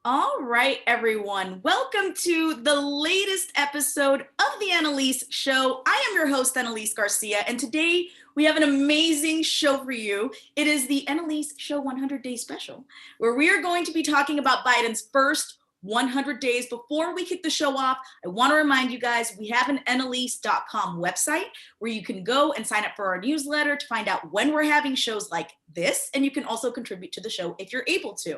All right, everyone. Welcome to the latest episode of the Eynelys Show. I am your host, Eynelys Garcia, and today we have an amazing show for you. It is the Eynelys Show 100 Day Special, where we are going to be talking about Biden's first 100 days. Before we kick the show off, I want to remind you guys, we have an Eynelys.com website where you can go and sign up for our newsletter to find out when we're having shows like this, and you can also contribute to the show if you're able to.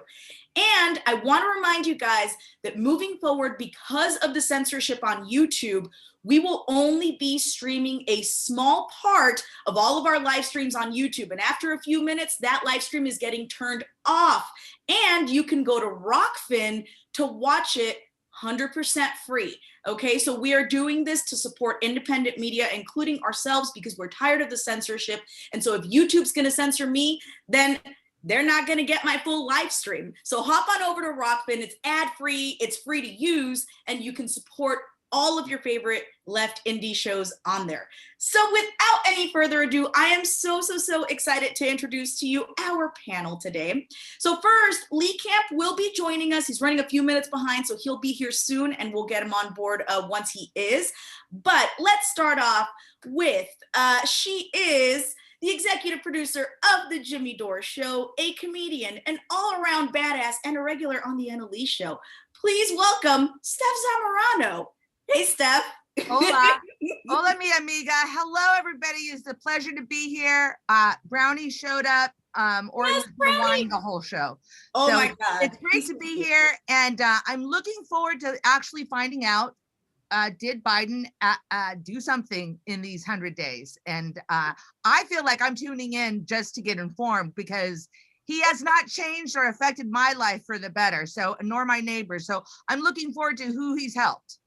And I want to remind you guys that moving forward, because of the censorship on YouTube, we will only be streaming a small part of all of our live streams on YouTube. And after a few minutes, that live stream is getting turned off. And you can go to Rockfin to watch it 100% free. Okay, so we are doing this to support independent media, including ourselves, because we're tired of the censorship. And so if YouTube's going to censor me, then they're not going to get my full live stream. So hop on over to Rockfin. It's ad-free, it's free to use, and you can support all of your favorite left indie shows on there. So without any further ado, I am so excited to introduce to you our panel today. So first, Lee Camp will be joining us. He's running a few minutes behind, so he'll be here soon, and we'll get him on board once he is. But let's start off with, she is the executive producer of The Jimmy Dore Show, a comedian, an all-around badass, and a regular on The Eynelys Show. Please welcome Stef Zamorano. Hey, Steph. Hola. Hola, mi amiga. Hello, everybody. It's a pleasure to be here. Brownie showed up, or Yes, rewind the whole show. Oh, so my God. It's great to be here, and I'm looking forward to actually finding out, did Biden do something in these 100 days? And I feel like I'm tuning in just to get informed, because he has not changed or affected my life for the better, so nor my neighbors. So I'm looking forward to who he's helped.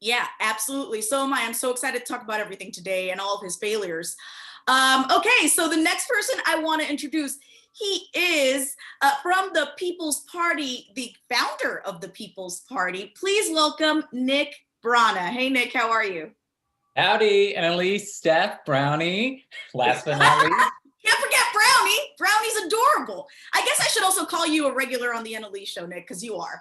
Yeah, absolutely. So am I. I'm so excited to talk about everything today and all of his failures. Okay, so the next person I want to introduce, he is from the People's Party, the founder of the People's Party. Please welcome Nick Brana. Hey, Nick, how are you? Howdy, Eynelys, Steph, Brownie, last but not least. Can't forget Brownie. Brownie's adorable. I guess I should also call you a regular on the Eynelys Show, Nick, because you are.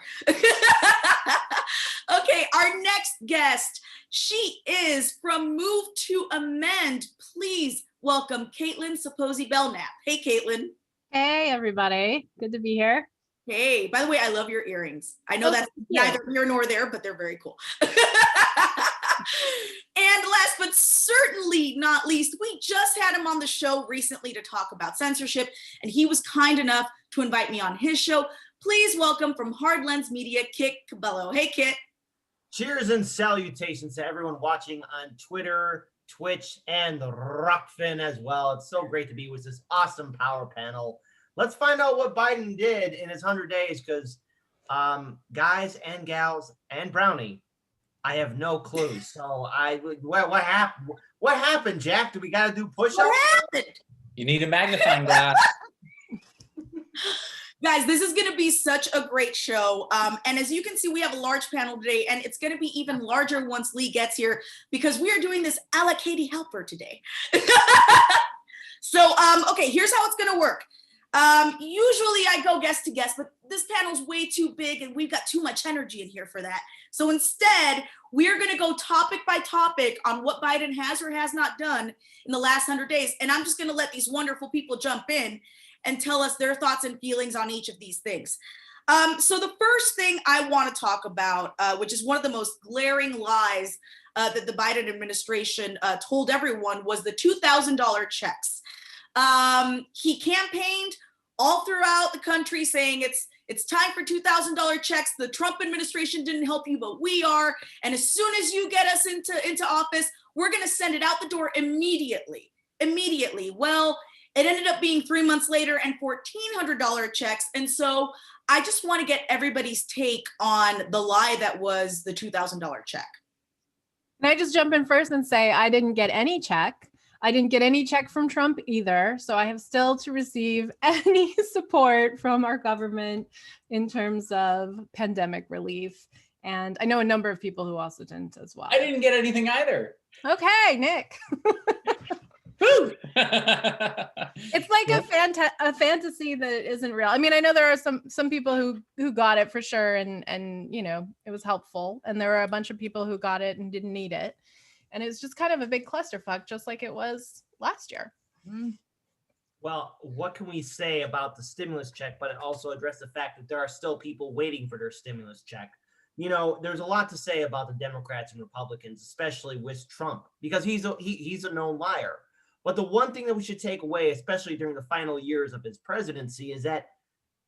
Okay, our next guest, she is from Move to Amend. Please welcome Kaitling Sopoci-Belknap. Hey, Kaitling. Hey, everybody. Good to be here. Hey, by the way, I love your earrings. I know that's neither here nor there, but they're very cool. And last but certainly not least, we just had him on the show recently to talk about censorship, and he was kind enough to invite me on his show. Please welcome from Hard Lens Media, Kit Cabello. Hey, Kit. Cheers and salutations to everyone watching on Twitter, Twitch, and Rockfin as well. It's so great to be with this awesome power panel. Let's find out what Biden did in his 100 days, because guys and gals and Brownie, I have no clue. So what happened? What happened, Jack? Do we got to do push-ups? What happened? You need a magnifying glass. Guys, this is going to be such a great show. And as you can see, we have a large panel today, and it's going to be even larger once Lee gets here, because we are doing this a la Katie Halper today. So, okay, here's how it's going to work. Usually I go guest to guest, but this panel's way too big and we've got too much energy in here for that. So instead, we're going to go topic by topic on what Biden has or has not done in the last 100 days. And I'm just going to let these wonderful people jump in and tell us their thoughts and feelings on each of these things. So the first thing I want to talk about, which is one of the most glaring lies that the Biden administration told everyone, was the $2,000 checks. He campaigned all throughout the country saying it's time for $2,000 checks. The Trump administration didn't help you, but we are. And as soon as you get us into office, we're going to send it out the door immediately. Well, it ended up being 3 months later and $1,400 checks. And so I just want to get everybody's take on the lie that was the $2,000 check. Can I just jump in first and say I didn't get any check. I didn't get any check from Trump either. So I have still to receive any support from our government in terms of pandemic relief. And I know a number of people who also didn't as well. I didn't get anything either. Okay, Nick. Woo! It's like a fantasy that isn't real. I mean, I know there are some people who got it for sure, and you know, it was helpful, and there were a bunch of people who got it and didn't need it, and it's just kind of a big clusterfuck, just like it was last year. Well, what can we say about the stimulus check, but also address the fact that there are still people waiting for their stimulus check? You know, there's a lot to say about the Democrats and Republicans, especially with Trump, because he's a known liar. But the one thing that we should take away, especially during the final years of his presidency, is that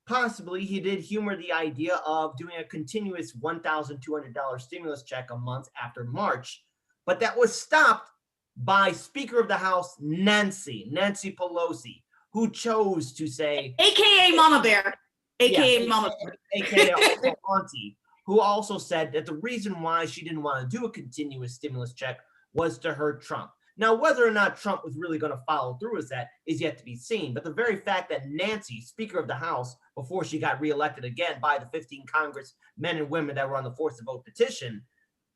possibly he did humor the idea of doing a continuous $1,200 stimulus check a month after March. But that was stopped by Speaker of the House, Nancy Pelosi, who chose to say, AKA Mama Bear, AKA Mama Bear, AKA also Auntie, who also said that the reason why she didn't want to do a continuous stimulus check was to hurt Trump. Now, whether or not Trump was really going to follow through with that is yet to be seen. But the very fact that Nancy, Speaker of the House, before she got reelected again by the 15 Congress men and women that were on the force to vote petition,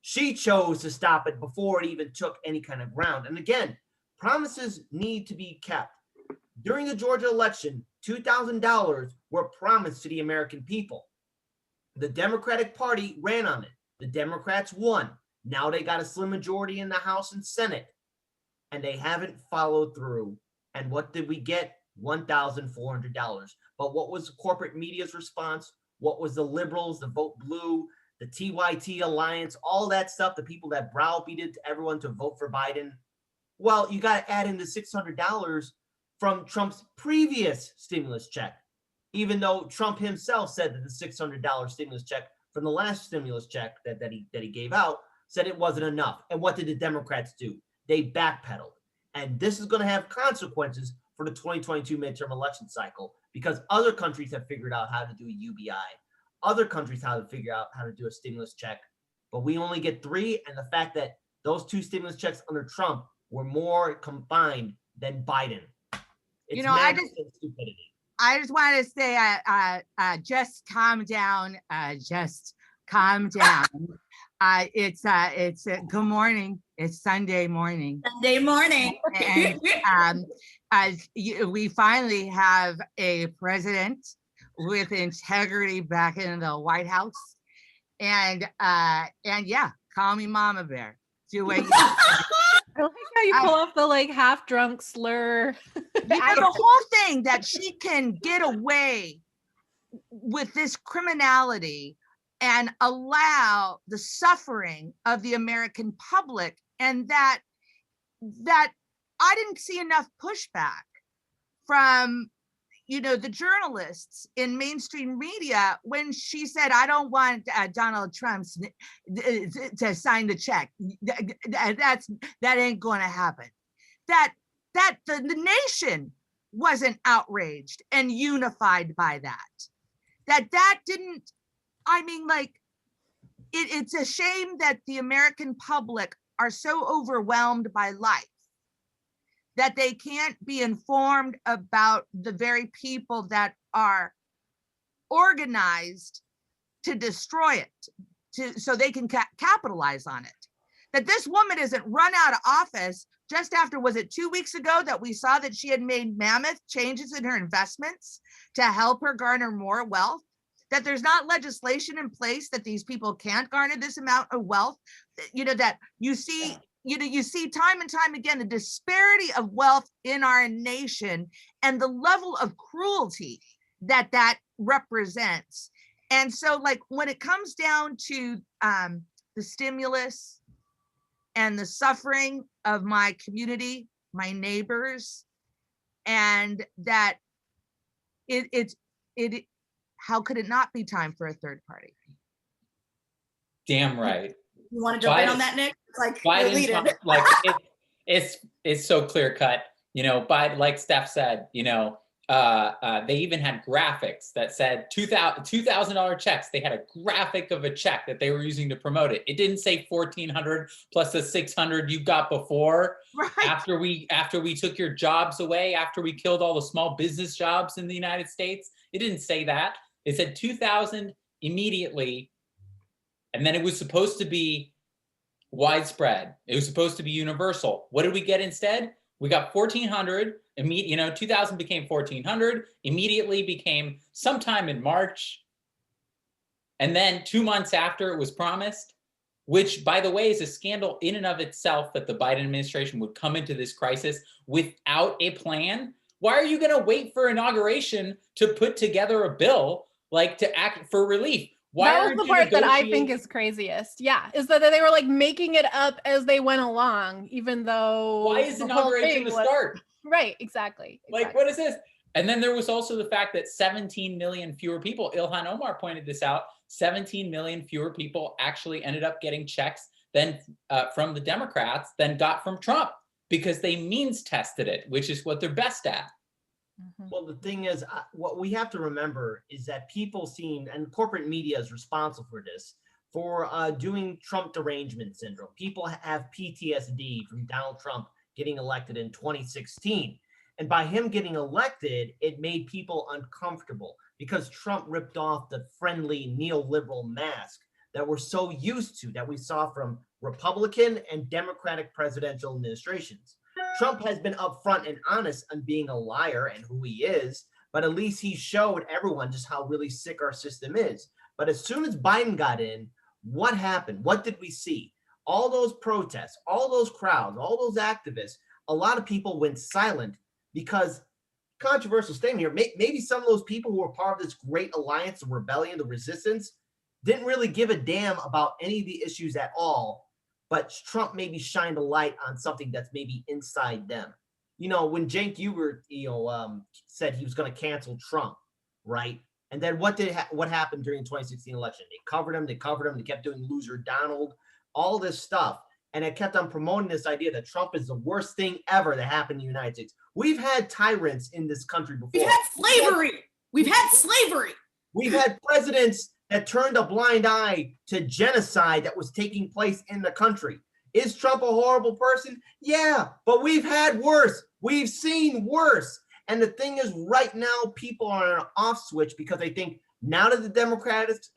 she chose to stop it before it even took any kind of ground. And again, promises need to be kept. During the Georgia election, $2,000 were promised to the American people. The Democratic Party ran on it. The Democrats won. Now they got a slim majority in the House and Senate, and they haven't followed through. And what did we get? $1,400. But what was corporate media's response? What was the liberals, the Vote Blue, the TYT Alliance, all that stuff, the people that browbeated everyone to vote for Biden? Well, you got to add in the $600 from Trump's previous stimulus check, even though Trump himself said that the $600 stimulus check from the last stimulus check that he gave out said it wasn't enough. And what did the Democrats do? They backpedaled. And this is going to have consequences for the 2022 midterm election cycle, because other countries have figured out how to do a UBI. Other countries how to figure out how to do a stimulus check, but we only get 3. And the fact that those 2 stimulus checks under Trump were more combined than Biden. It's, you know, stupidity. I just want to say, just calm down. Just calm down. It's good morning. It's Sunday morning. Sunday morning. And we finally have a president with integrity back in the White House, and yeah, call me Mama Bear. Do what you I like how you pull off the like half drunk slur. the whole thing that she can get away with this criminality and allow the suffering of the American public, and that I didn't see enough pushback from, you know, the journalists in mainstream media when she said, I don't want Donald Trump to sign the check. That ain't going to happen. That the nation wasn't outraged and unified by that. That didn't, I mean, like, it's a shame that the American public are so overwhelmed by life that they can't be informed about the very people that are organized to destroy it, so they can capitalize on it. That this woman isn't run out of office just after, was it 2 weeks ago that we saw that she had made mammoth changes in her investments to help her garner more wealth? That there's not legislation in place that these people can't garner this amount of wealth? You know, that you see, you see time and time again the disparity of wealth in our nation and the level of cruelty that represents. And so, like, when it comes down to the stimulus and the suffering of my community, my neighbors, and that it how could it not be time for a third party? Damn right. You want to jump in on that, Nick? Like, Biden, like it's so clear cut. You know, Biden, like Steph said, you know, they even had graphics that said $2,000 checks. They had a graphic of a check that they were using to promote it. It didn't say 1,400 plus the 600 you got before. Right. After we took your jobs away, after we killed all the small business jobs in the United States. It didn't say that. It said 2,000 immediately. And then it was supposed to be widespread. It was supposed to be universal. What did we get instead? We got 1,400. 2000 became 1,400. Immediately became sometime in March. And then 2 months after it was promised, which, by the way, is a scandal in and of itself that the Biden administration would come into this crisis without a plan. Why are you going to wait for inauguration to put together a bill, like to act for relief? Why that was the part that I think is craziest. Yeah, is that they were like making it up as they went along, even though. Why is inauguration the start? Right, exactly. Like, what is this? And then there was also the fact that 17 million fewer people, Ilhan Omar pointed this out, 17 million fewer people actually ended up getting checks than from the Democrats than got from Trump, because they means tested it, which is what they're best at. Well, the thing is, what we have to remember is that people seem, and corporate media is responsible for this, for doing Trump derangement syndrome. People have PTSD from Donald Trump getting elected in 2016. And by him getting elected, it made people uncomfortable because Trump ripped off the friendly neoliberal mask that we're so used to, that we saw from Republican and Democratic presidential administrations. Trump has been upfront and honest on being a liar and who he is, but at least he showed everyone just how really sick our system is. But as soon as Biden got in, what happened? What did we see? All those protests, all those crowds, all those activists, a lot of people went silent because, controversial statement here, maybe some of those people who were part of this great alliance, the rebellion, the resistance, didn't really give a damn about any of the issues at all. But Trump maybe shined a light on something that's maybe inside them. When Cenk Uygur, said he was going to cancel Trump, right? And then what happened during the 2016 election? They covered him. They kept doing loser Donald, all this stuff. And it kept on promoting this idea that Trump is the worst thing ever that happened in the United States. We've had tyrants in this country before. We've had slavery. We've had presidents that turned a blind eye to genocide that was taking place in the country. Is Trump a horrible person? Yeah, but we've had worse. We've seen worse. And the thing is, right now, people are on an off switch because they think now that the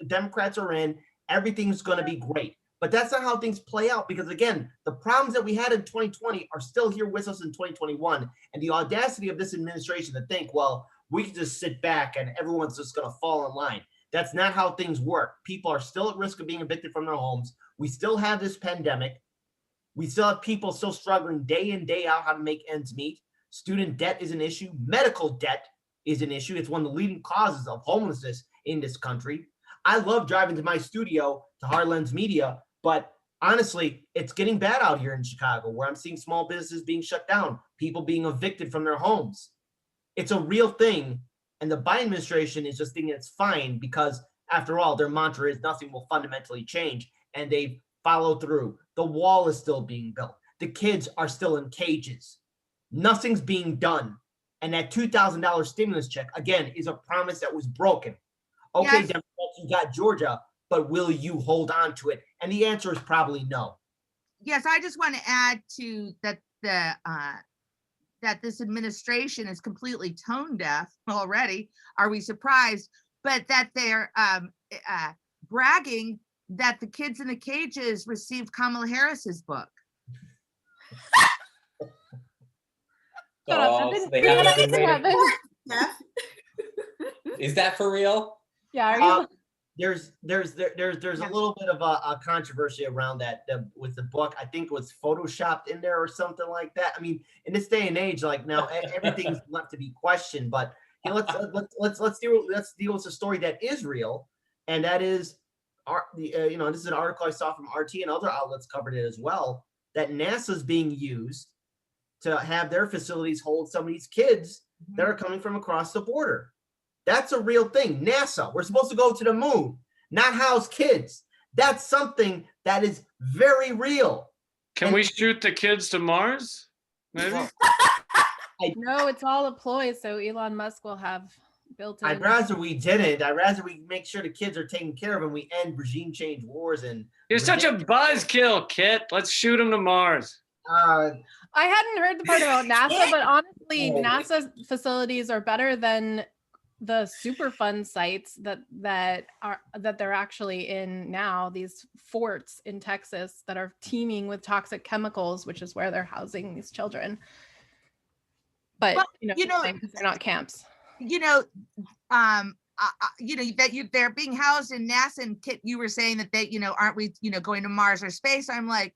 Democrats are in, everything's going to be great. But that's not how things play out, because, again, the problems that we had in 2020 are still here with us in 2021. And the audacity of this administration to think, well, we can just sit back and everyone's just going to fall in line. That's not how things work. People are still at risk of being evicted from their homes. We still have this pandemic. We still have people still struggling day in, day out how to make ends meet. Student debt is an issue. Medical debt is an issue. It's one of the leading causes of homelessness in this country. I love driving to my studio, to Heartlands Media, but honestly, it's getting bad out here in Chicago, where I'm seeing small businesses being shut down, people being evicted from their homes. It's a real thing. And the Biden administration is just thinking it's fine because, after all, their mantra is nothing will fundamentally change. And they've followed through. The wall is still being built. The kids are still in cages. Nothing's being done. And that $2,000 stimulus check, again, is a promise that was broken. Okay, yes. Democrats, you got Georgia, but will you hold on to it? And the answer is probably no. Yes, I just want to add to that that this administration is completely tone deaf already. Are we surprised? But that they're bragging that the kids in the cages received Kamala Harris's book. Is that for real? Yeah. Are you? There's a little bit of a controversy around that with the book. I think it was photoshopped in there or something like that. I mean, in this day and age, like now, everything's left to be questioned. But let's deal with the story that is real, and that is, this is an article I saw from RT and other outlets covered it as well. That NASA's being used to have their facilities hold some of these kids that are coming from across the border. That's a real thing. NASA, we're supposed to go to the moon, not house kids. That's something that is very real. Can we shoot the kids to Mars? Maybe? No, it's all a ploy, so Elon Musk will have built in. I'd rather we didn't. I'd rather we make sure the kids are taken care of and we end regime change wars. And you're such a buzzkill, Kit. Let's shoot them to Mars. I hadn't heard the part about NASA, but honestly, NASA facilities are better than the Superfund sites that they're actually in now, these forts in Texas that are teeming with toxic chemicals, which is where they're housing these children. but Well, because they're not camps. They're being housed in NASA, and Kit, you were saying that they, aren't we, going to Mars or space? I'm like,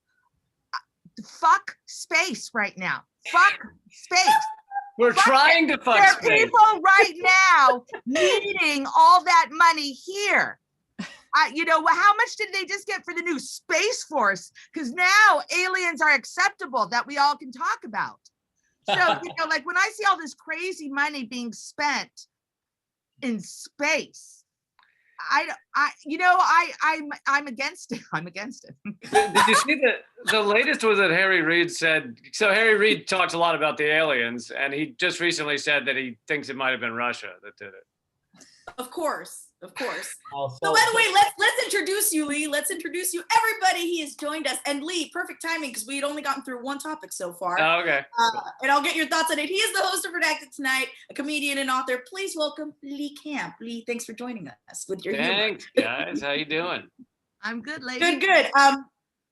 fuck space right now. Fuck space. We're trying to fuck There are space. people right now needing all that money here. How much did they just get for the new Space Force? Because now aliens are acceptable that we all can talk about. So, like when I see all this crazy money being spent in space, I'm against it. I'm against it. Did you see the latest was that Harry Reid said, so Harry Reid talks a lot about the aliens, and he just recently said that he thinks it might have been Russia that did it. Of course. Also, So by the way, let's introduce you, Lee. Let's introduce you, everybody. He has joined us, and Lee, perfect timing because we had only gotten through one topic so far. Oh, okay. And I'll get your thoughts on it. He is the host of Redacted tonight, a comedian and author. Please welcome Lee Camp. Lee, thanks for joining us with your humor. Thanks, guys. How you doing? I'm good, lady. Good.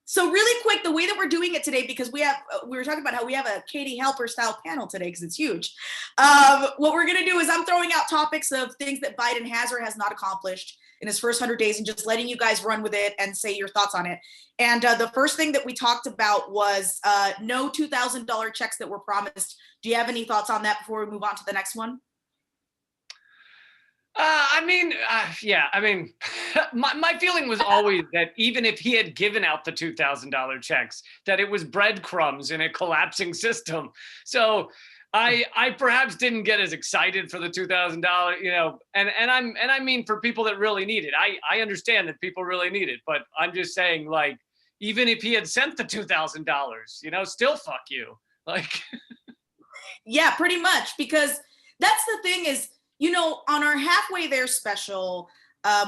So really quick, the way that we're doing it today, because we were talking about how we have a Katie Halper style panel today because it's huge. What we're gonna do is I'm throwing out topics of things that Biden has or has not accomplished in his first 100 days and just letting you guys run with it and say your thoughts on it. And the first thing that we talked about was no $2,000 checks that were promised. Do you have any thoughts on that before we move on to the next one? My feeling was always that even if he had given out the $2,000 checks, that it was breadcrumbs in a collapsing system. So I perhaps didn't get as excited for the $2,000, and I mean for people that really need it. I understand that people really need it, but I'm just saying, like, even if he had sent the $2,000, still fuck you. Like, yeah, pretty much, because that's the thing is, on our halfway there special,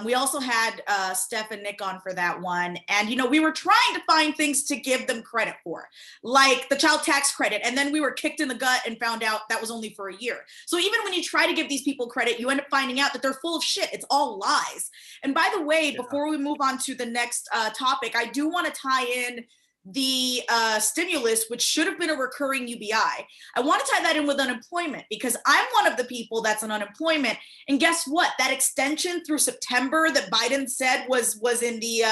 we also had Stef and Nick on for that one. And, we were trying to find things to give them credit for, like the child tax credit. And then we were kicked in the gut and found out that was only for a year. So even when you try to give these people credit, you end up finding out that they're full of shit. It's all lies. And by the way, before we move on to the next topic, I do want to tie in the stimulus, which should have been a recurring UBI. I want to tie that in with unemployment because I'm one of the people that's on unemployment. And guess what? That extension through September that Biden said was in the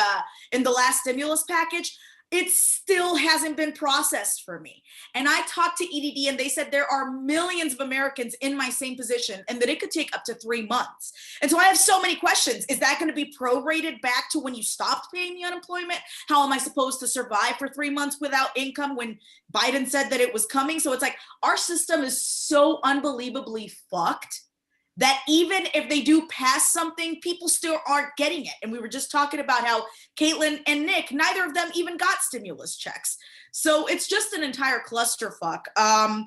last stimulus package, it still hasn't been processed for me. And I talked to EDD and they said there are millions of Americans in my same position and that it could take up to 3 months. And so I have so many questions. Is that going to be prorated back to when you stopped paying the unemployment? How am I supposed to survive for 3 months without income when Biden said that it was coming? So it's like our system is so unbelievably fucked that even if they do pass something, people still aren't getting it. And we were just talking about how Kaitling and Nick, neither of them even got stimulus checks. So it's just an entire clusterfuck. And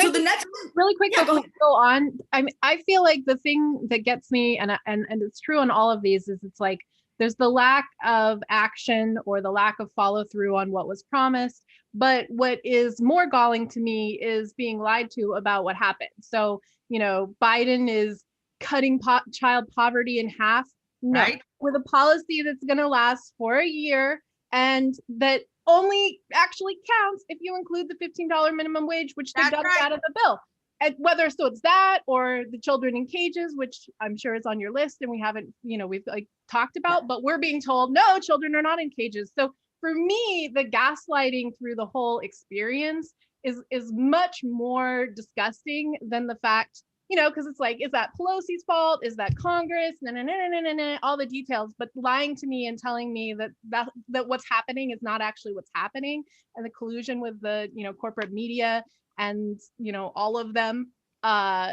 so the next really quick, yeah, go on. I feel like the thing that gets me, and it's true on all of these, is it's like there's the lack of action or the lack of follow through on what was promised. But what is more galling to me is being lied to about what happened. So, Biden is cutting child poverty in half. No, right. With a policy that's going to last for a year and that only actually counts if you include the $15 minimum wage, which they dumped out of the bill. And whether so it's that or the children in cages, which I'm sure is on your list and we haven't, we've talked about, but we're being told, no, children are not in cages. So for me, the gaslighting through the whole experience is much more disgusting than the fact, because it's like, is that Pelosi's fault? Is that Congress? No, all the details, but lying to me and telling me that what's happening is not actually what's happening, and the collusion with the corporate media and all of them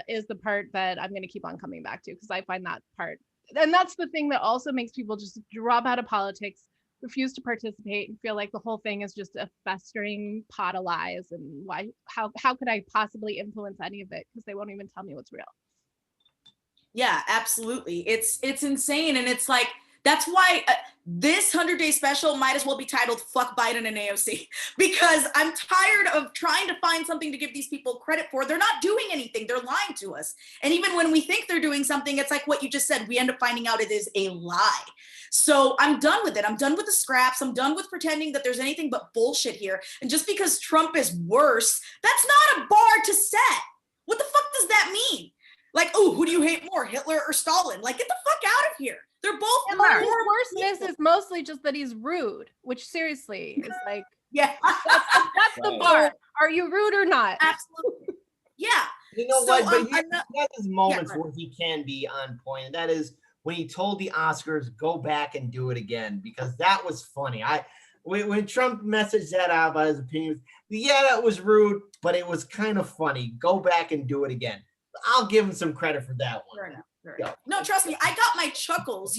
is the part that I'm going to keep on coming back to, because I find that part, and that's the thing that also makes people just drop out of politics, refuse to participate, and feel like the whole thing is just a festering pot of lies. And how could I possibly influence any of it, because they won't even tell me what's real. Yeah, absolutely. It's insane. And it's like, that's why this 100-day special might as well be titled Fuck Biden and AOC, because I'm tired of trying to find something to give these people credit for. They're not doing anything. They're lying to us. And even when we think they're doing something, it's like what you just said, we end up finding out it is a lie. So I'm done with it. I'm done with the scraps. I'm done with pretending that there's anything but bullshit here. And just because Trump is worse, that's not a bar to set. What the fuck does that mean? Like, oh, who do you hate more, Hitler or Stalin? Like, get the fuck out of here. They're both His horrible worstness people. is mostly just that he's rude, which seriously is like, Yeah, that's the Right. bar. Are you rude or not? absolutely. Yeah. You know So, what? But ano- he has his moments Yeah. where he can be on point, and that is when he told the Oscars, "Go back and do it again," because that was funny. When Trump messaged that out about his opinions, yeah, that was rude, but it was kind of funny. Go back and do it again. I'll give him some credit for that one. Fair enough. Fair Yeah. enough. No, trust me, I got my chuckles.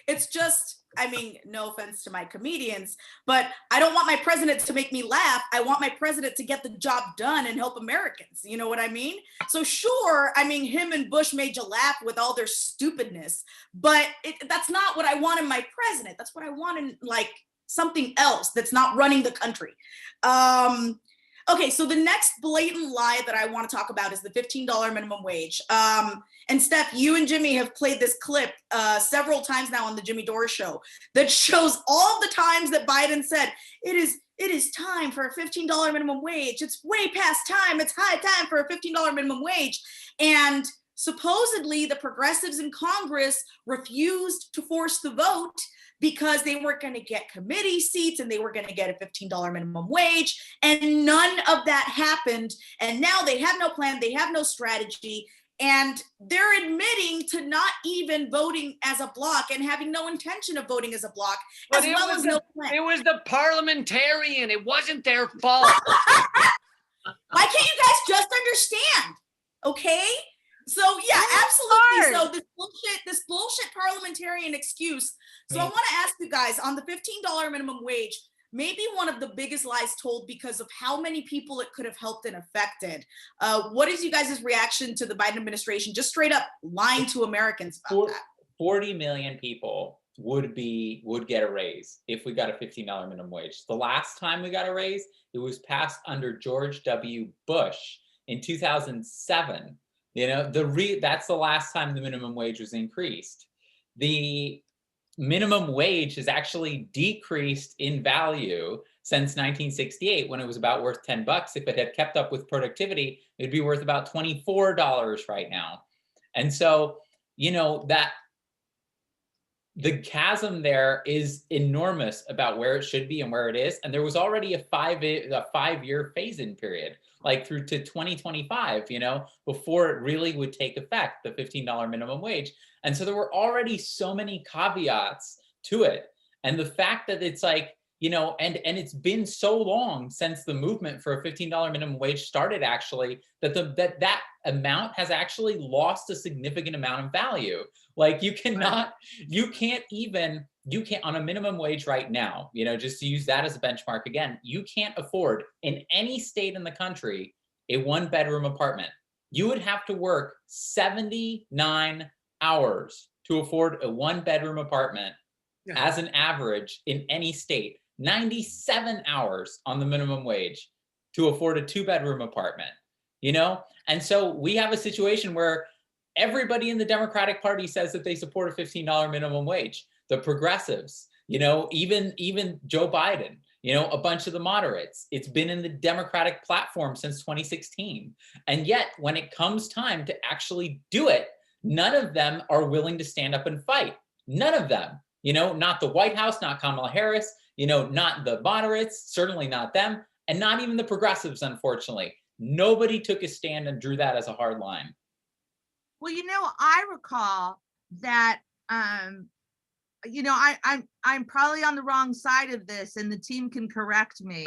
It's just, I mean, no offense to my comedians, but I don't want my president to make me laugh. I want my president to get the job done and help Americans. You know what I mean? So sure, I mean, him and Bush made you laugh with all their stupidness, but that's not what I want in my president. That's what I want in like something else that's not running the country. Okay, so the next blatant lie that I want to talk about is the $15 minimum wage. And Steph, you and Jimmy have played this clip several times now on the Jimmy Dore show that shows all the times that Biden said, it is time for a $15 minimum wage. It's way past time. It's high time for a $15 minimum wage. And supposedly the progressives in Congress refused to force the vote because they weren't going to get committee seats and they were going to get a $15 minimum wage. And none of that happened. And now they have no plan. They have no strategy. And they're admitting to not even voting as a bloc and having no intention of voting as a bloc, as well as no plan. It was the parliamentarian. It wasn't their fault. Why can't you guys just understand? Okay? So yeah, absolutely. So this bullshit parliamentarian excuse. So I want to ask you guys on the $15 minimum wage, maybe one of the biggest lies told because of how many people it could have helped and affected. What is you guys' reaction to the Biden administration just straight up lying to Americans about that? 40 million people would get a raise if we got a $15 minimum wage. The last time we got a raise, it was passed under George W. Bush in 2007. That's the last time the minimum wage was increased. The minimum wage has actually decreased in value since 1968, when it was about worth $10. If it had kept up with productivity, it'd be worth about $24 right now. And so, that the chasm there is enormous about where it should be and where it is. And there was already a 5-year phase-in period, like through to 2025, before it really would take effect, the $15 minimum wage. And so there were already so many caveats to it. And the fact that it's like, and it's been so long since the movement for a $15 minimum wage started, actually, that that amount has actually lost a significant amount of value. Like you can't on a minimum wage right now, just to use that as a benchmark again, you can't afford in any state in the country a 1-bedroom apartment. You would have to work 79 hours to afford a 1-bedroom apartment as an average in any state. 97 hours on the minimum wage to afford a 2-bedroom apartment, And so we have a situation where everybody in the Democratic Party says that they support a $15 minimum wage. The progressives, even Joe Biden, a bunch of the moderates. It's been in the Democratic platform since 2016. And yet when it comes time to actually do it, none of them are willing to stand up and fight. None of them, not the White House, not Kamala Harris, not the moderates, certainly not them, and not even the progressives, unfortunately. Nobody took a stand and drew that as a hard line. Well, I recall that, I'm probably on the wrong side of this, and the team can correct me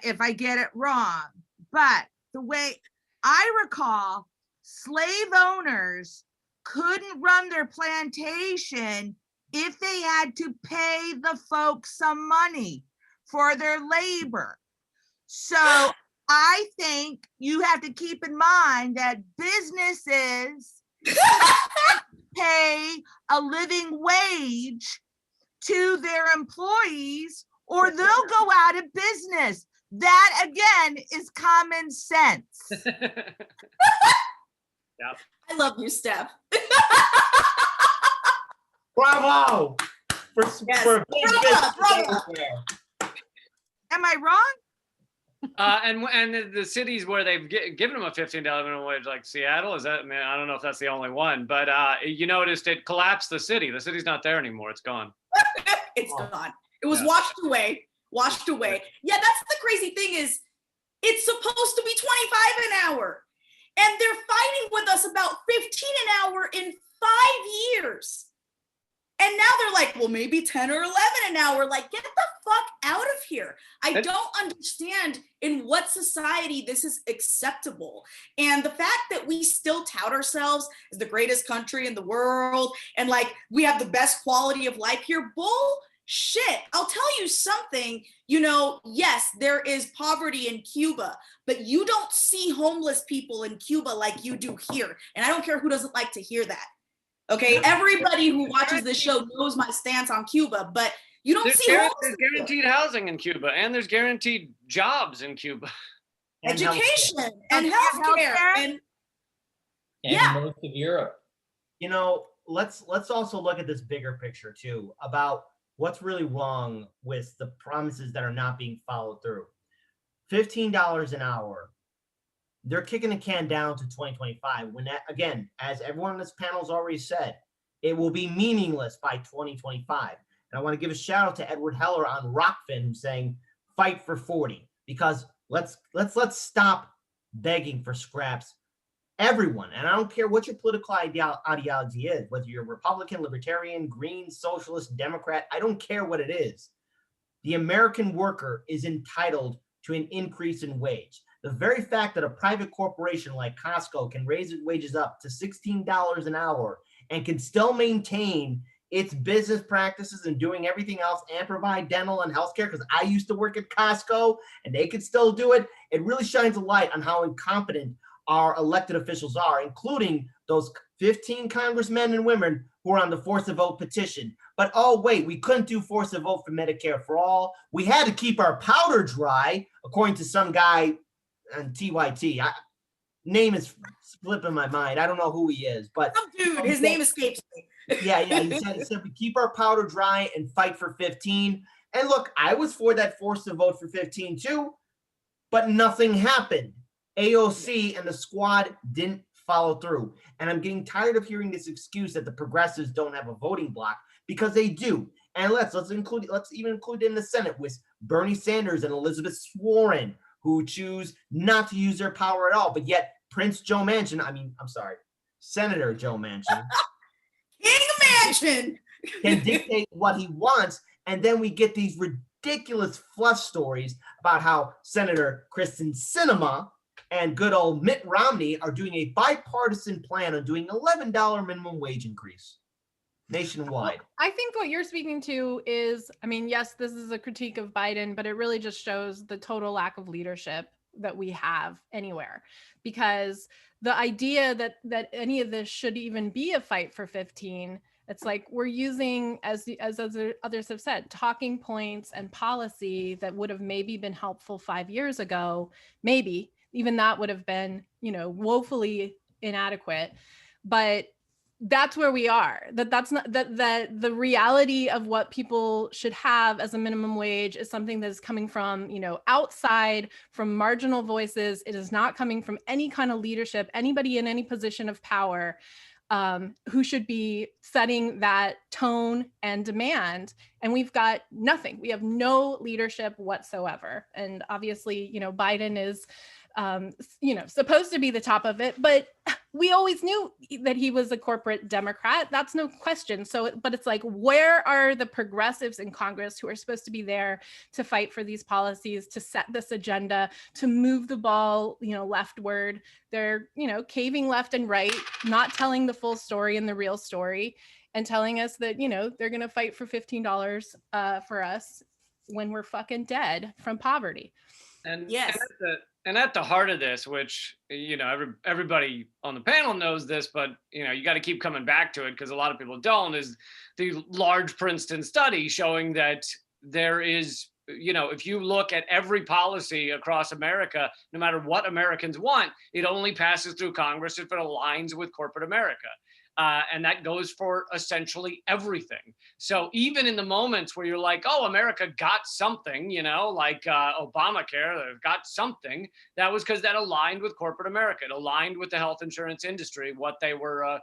if I get it wrong. But the way I recall, slave owners couldn't run their plantation if they had to pay the folks some money for their labor. So I think you have to keep in mind that businesses pay a living wage to their employees or they'll go out of business. That again is common sense. Yep. I love you, Steph. Bravo! For Yes. big Bravo, business bravo. everywhere. Am I wrong? And the cities where they've given them a $15 minimum wage, like Seattle, is that? I mean, I don't know if that's the only one, but you noticed it collapsed the city. The city's not there anymore. It's gone. It's gone. It was washed away. Yeah, that's the crazy thing is it's supposed to be 25 an hour. And they're fighting with us about 15 an hour in 5 years. And now they're like, well, maybe 10 or 11 an hour. Like, get the fuck out of here. I don't understand in what society this is acceptable. And the fact that we still tout ourselves as the greatest country in the world and like we have the best quality of life here, bullshit. I'll tell you something, you know, yes, there is poverty in Cuba, but you don't see homeless people in Cuba like you do here. And I don't care who doesn't like to hear that. Okay, everybody who watches this show knows my stance on Cuba, but you don't see there's guaranteed housing in Cuba, and there's guaranteed jobs in Cuba. Education and healthcare and most of Europe. You know, let's also look at this bigger picture too about what's really wrong with the promises that are not being followed through. $15 an hour. They're kicking the can down to 2025 when that, again, as everyone on this panel has already said, it will be meaningless by 2025. And I want to give a shout out to Edward Heller on Rockfin who's saying fight for 40 because let's stop begging for scraps. Everyone, and I don't care what your political ideology is, whether you're Republican, Libertarian, Green, Socialist, Democrat, I don't care what it is. The American worker is entitled to an increase in wage. The very fact that a private corporation like Costco can raise its wages up to $16 an hour and can still maintain its business practices and doing everything else and provide dental and healthcare, because I used to work at Costco and they could still do it, it really shines a light on how incompetent our elected officials are, including those 15 congressmen and women who are on the force of vote petition. But oh wait, we couldn't do force of vote for Medicare for all. We had to keep our powder dry, according to some guy on TYT. Name is slipping my mind. I don't know who he is, but dude, his name escapes me. yeah. He said we keep our powder dry and fight for 15. And look, I was for that force of vote for 15 too, but nothing happened. AOC and the squad didn't follow through. And I'm getting tired of hearing this excuse that the progressives don't have a voting bloc, because they do. And let's even include in the Senate with Bernie Sanders and Elizabeth Warren, who choose not to use their power at all. But yet Senator Joe Manchin King Manchin can dictate what he wants. And then we get these ridiculous fluff stories about how Senator Kristen Sinema and good old Mitt Romney are doing a bipartisan plan on doing $11 minimum wage increase nationwide. I think what you're speaking to is, I mean, yes, this is a critique of Biden, but it really just shows the total lack of leadership that we have anywhere. Because the idea that any of this should even be a fight for 15, it's like we're using, as others have said, talking points and policy that would have maybe been helpful 5 years ago, maybe. Even that would have been, woefully inadequate. But that's where we are. That's not that the reality of what people should have as a minimum wage is something that is coming from, outside, from marginal voices. It is not coming from any kind of leadership, anybody in any position of power who should be setting that tone and demand. And we've got nothing. We have no leadership whatsoever. And obviously, Biden is supposed to be the top of it, but we always knew that he was a corporate Democrat. That's no question. But it's like, where are the progressives in Congress who are supposed to be there to fight for these policies, to set this agenda, to move the ball, leftward? They're, caving left and right, not telling the full story and the real story, and telling us that, they're going to fight for $15 for us when we're fucking dead from poverty. And yes. And at the heart of this, which, everybody on the panel knows this, but, you got to keep coming back to it because a lot of people don't, is the large Princeton study showing that there is, if you look at every policy across America, no matter what Americans want, it only passes through Congress if it aligns with corporate America. And that goes for essentially everything. So even in the moments where you're like, oh, America got something, you know, like Obamacare, they've got something, that was because that aligned with corporate America. It aligned with the health insurance industry, what they were,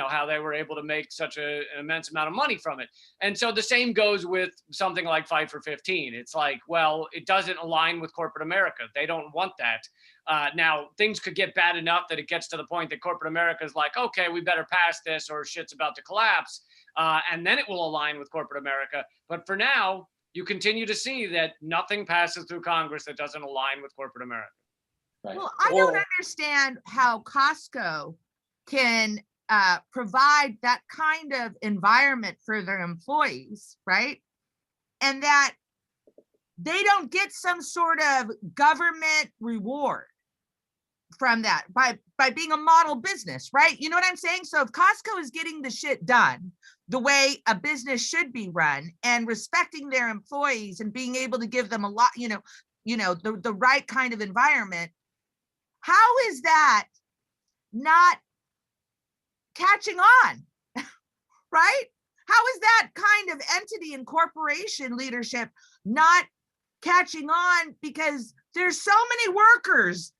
how they were able to make such an immense amount of money from it. And so the same goes with something like Fight for 15. It's like, well, it doesn't align with corporate America. They don't want that. Now, things could get bad enough that it gets to the point that corporate America is like, okay, we better pass this or shit's about to collapse. And then it will align with corporate America. But for now, you continue to see that nothing passes through Congress that doesn't align with corporate America. Right. Well, I don't understand how Costco can provide that kind of environment for their employees, right? And that they don't get some sort of government reward from that by being a model business, right? You know what I'm saying? So if Costco is getting the shit done the way a business should be run and respecting their employees and being able to give them a lot, the right kind of environment, how is that not catching on, right? How is that kind of entity and corporation leadership not catching on? Because there's so many workers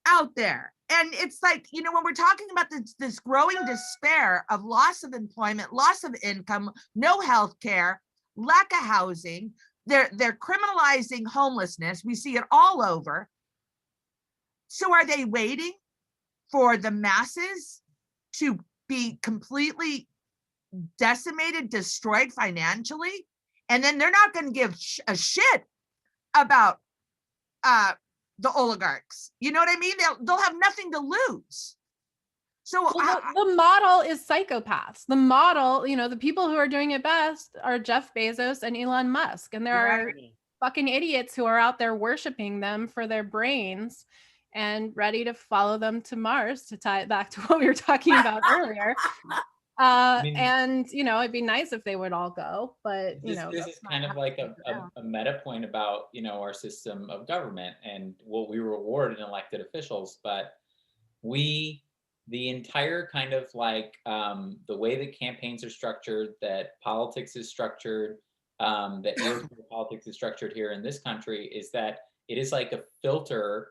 out there. And it's like, when we're talking about this growing despair of loss of employment, loss of income, no health care, lack of housing, they're criminalizing homelessness. We see it all over. So are they waiting for the masses to be completely decimated, destroyed financially? And then they're not going to give a shit about the oligarchs. You know what I mean? They'll have nothing to lose. So the model is psychopaths. The model, the people who are doing it best are Jeff Bezos and Elon Musk. And there are fucking idiots who are out there worshiping them for their brains and ready to follow them to Mars, to tie it back to what we were talking about earlier. And it'd be nice if they would all go, but this is kind of like a meta point about our system of government and what we reward in elected officials. But the entire kind of like the way that campaigns are structured, that politics is structured, that European politics is structured here in this country, is that it is like a filter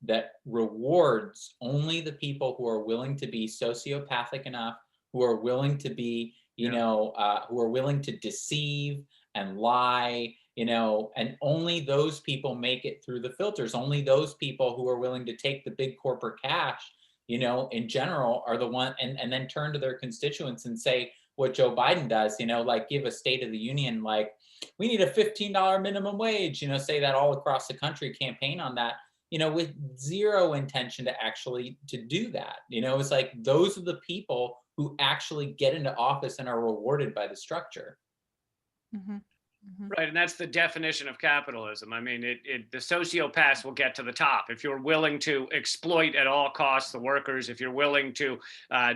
that rewards only the people who are willing to be sociopathic enough, who are willing to be, who are willing to deceive and lie, and only those people make it through the filters. Only those people who are willing to take the big corporate cash, in general, are the one, and then turn to their constituents and say what Joe Biden does, like give a State of the Union, like we need a $15 minimum wage, say that all across the country, campaign on that, with zero intention to actually to do that. It's like those are the people who actually get into office and are rewarded by the structure. Mm-hmm. Mm-hmm. Right, and that's the definition of capitalism. I mean, the sociopaths will get to the top. If you're willing to exploit at all costs the workers, if you're willing to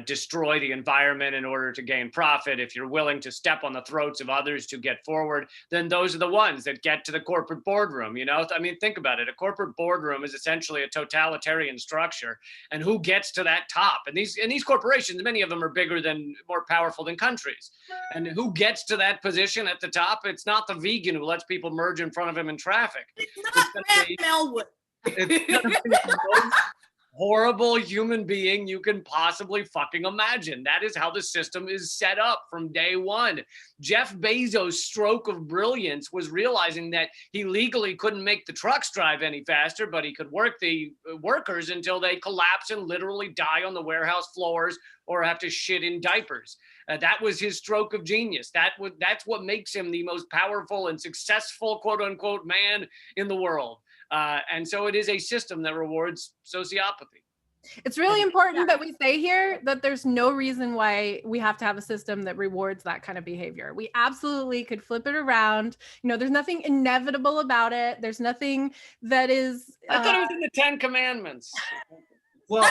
destroy the environment in order to gain profit, if you're willing to step on the throats of others to get forward, then those are the ones that get to the corporate boardroom. I mean, think about it. A corporate boardroom is essentially a totalitarian structure, and who gets to that top? And these corporations, many of them are more powerful than countries. And who gets to that position at the top? It's not the vegan who lets people merge in front of him in traffic. It's not Matt Melwood. It's gonna be the most horrible human being you can possibly fucking imagine. That is how the system is set up from day one. Jeff Bezos' stroke of brilliance was realizing that he legally couldn't make the trucks drive any faster, but he could work the workers until they collapse and literally die on the warehouse floors or have to shit in diapers. That was his stroke of genius. That's what makes him the most powerful and successful, quote unquote, man in the world. And so it is a system that rewards sociopathy. It's really important that we say here that there's no reason why we have to have a system that rewards that kind of behavior. We absolutely could flip it around. There's nothing inevitable about it. There's nothing that is. I thought it was in the 10 Commandments. Well,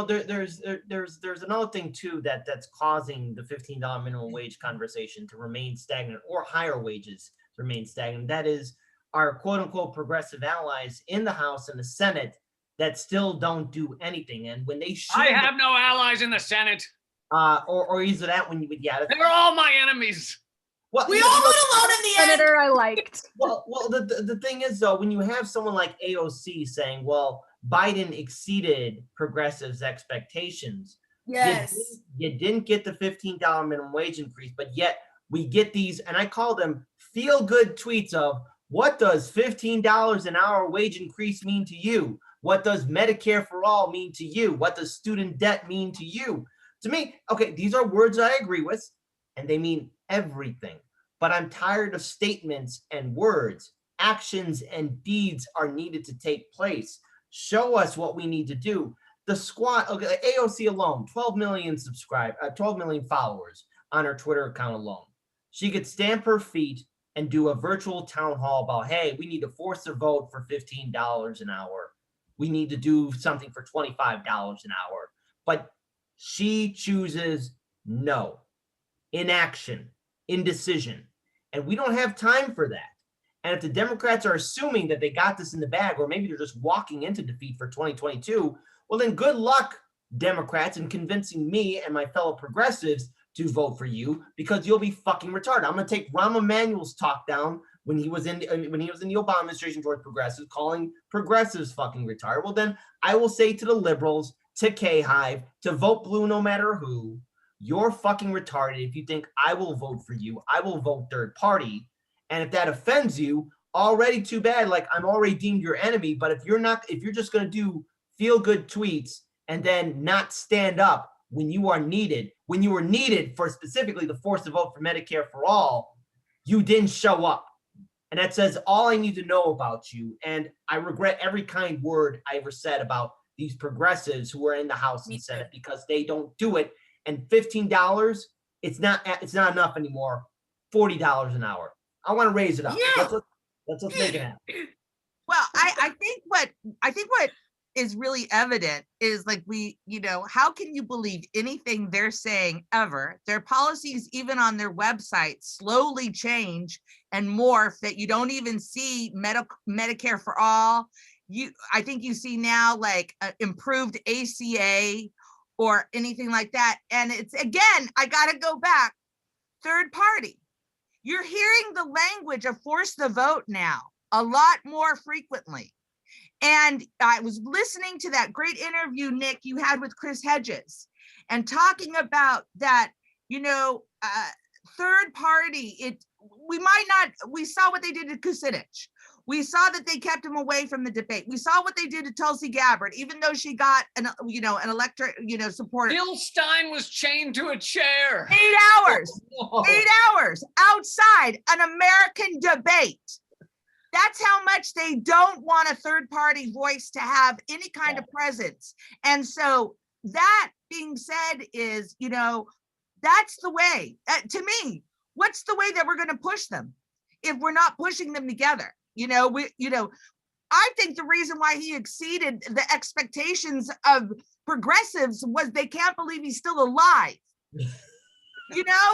there's another thing too that's causing the $15 minimum wage conversation to remain stagnant, or higher wages to remain stagnant. That is our quote unquote progressive allies in the House and the Senate that still don't do anything. And when they shoot, I have no allies in the Senate. or is it that when you would, yeah, They're all my enemies. well, We all vote alone in the end. Senator I liked. well, the thing is though, when you have someone like AOC saying, well, Biden exceeded progressives' expectations. Yes. You didn't get the $15 minimum wage increase, but yet we get these, and I call them feel-good tweets of, what does $15 an hour wage increase mean to you? What does Medicare for all mean to you? What does student debt mean to you? To me, okay, these are words I agree with, and they mean everything. But I'm tired of statements and words. Actions and deeds are needed to take place. Show us what we need to do. The squad, okay, AOC alone, 12 million followers on her Twitter account alone. She could stamp her feet and do a virtual town hall about, hey, we need to force a vote for $15 an hour. We need to do something for $25 an hour. But she chooses no, inaction, indecision. And we don't have time for that. And if the Democrats are assuming that they got this in the bag, or maybe they're just walking into defeat for 2022, well, then good luck, Democrats, in convincing me and my fellow progressives to vote for you, because you'll be fucking retarded. I'm going to take Rahm Emanuel's talk down when he was in the Obama administration towards progressives, calling progressives fucking retarded. Well, then I will say to the liberals, to K-Hive, to vote blue no matter who, you're fucking retarded if you think I will vote for you. I will vote third party. And if that offends you, already too bad. Like, I'm already deemed your enemy. But if you're just going to do feel-good tweets and then not stand up when you are needed, when you were needed for specifically the force to vote for Medicare for all, you didn't show up. And that says all I need to know about you. And I regret every kind word I ever said about these progressives who are in the House and Senate, because they don't do it. And $15, it's not enough anymore. $40 an hour. I want to raise it up. Yeah. Let's make it happen. Well, I think what is really evident is, like, how can you believe anything they're saying ever? Their policies, even on their website, slowly change and morph that you don't even see Medicare for all. I think you see now like improved ACA or anything like that. And it's, again, I got to go back, third party. You're hearing the language of force the vote now a lot more frequently. And I was listening to that great interview, Nick, you had with Chris Hedges, and talking about that, third party, we saw what they did to Kucinich. We saw that they kept him away from the debate. We saw what they did to Tulsi Gabbard, even though she got an electorate, support. Bill Stein was chained to a chair. 8 hours, 8 hours outside an American debate. That's how much they don't want a third party voice to have any kind of presence. And so that being said is, that's the way, to me, what's the way that we're going to push them if we're not pushing them together? I think the reason why he exceeded the expectations of progressives was they can't believe he's still alive.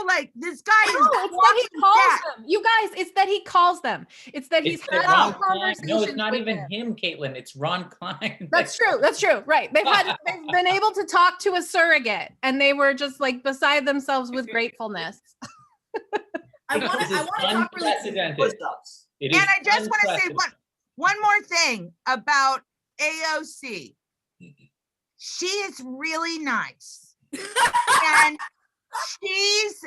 Like, this guy is it's that he calls them. You guys, it's that he calls them. It's that he's had conversations. No, it's not with even them. him, Caitlin. It's Ron Klein. That's true. That's true. Right. They've been able to talk to a surrogate, and they were just like beside themselves with gratefulness. I want to talk really unprecedented. And I just want to say one more thing about AOC. She is really nice. And she's,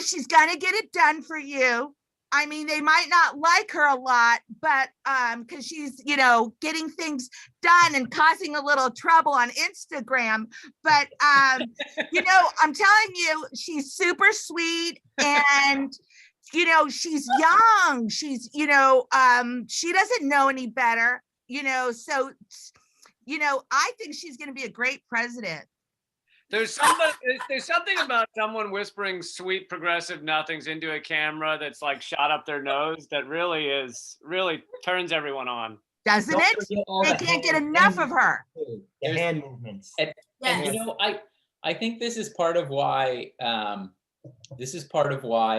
she's going to get it done for you. I mean, they might not like her a lot, but because she's, getting things done and causing a little trouble on Instagram. But, I'm telling you, she's super sweet, and, she's young. She's, she doesn't know any better, so, I think she's going to be a great president. There's something about someone whispering sweet progressive nothings into a camera that's like shot up their nose that really turns everyone on. Doesn't it? They can't get enough of her. The hand movements. And I think this is part of why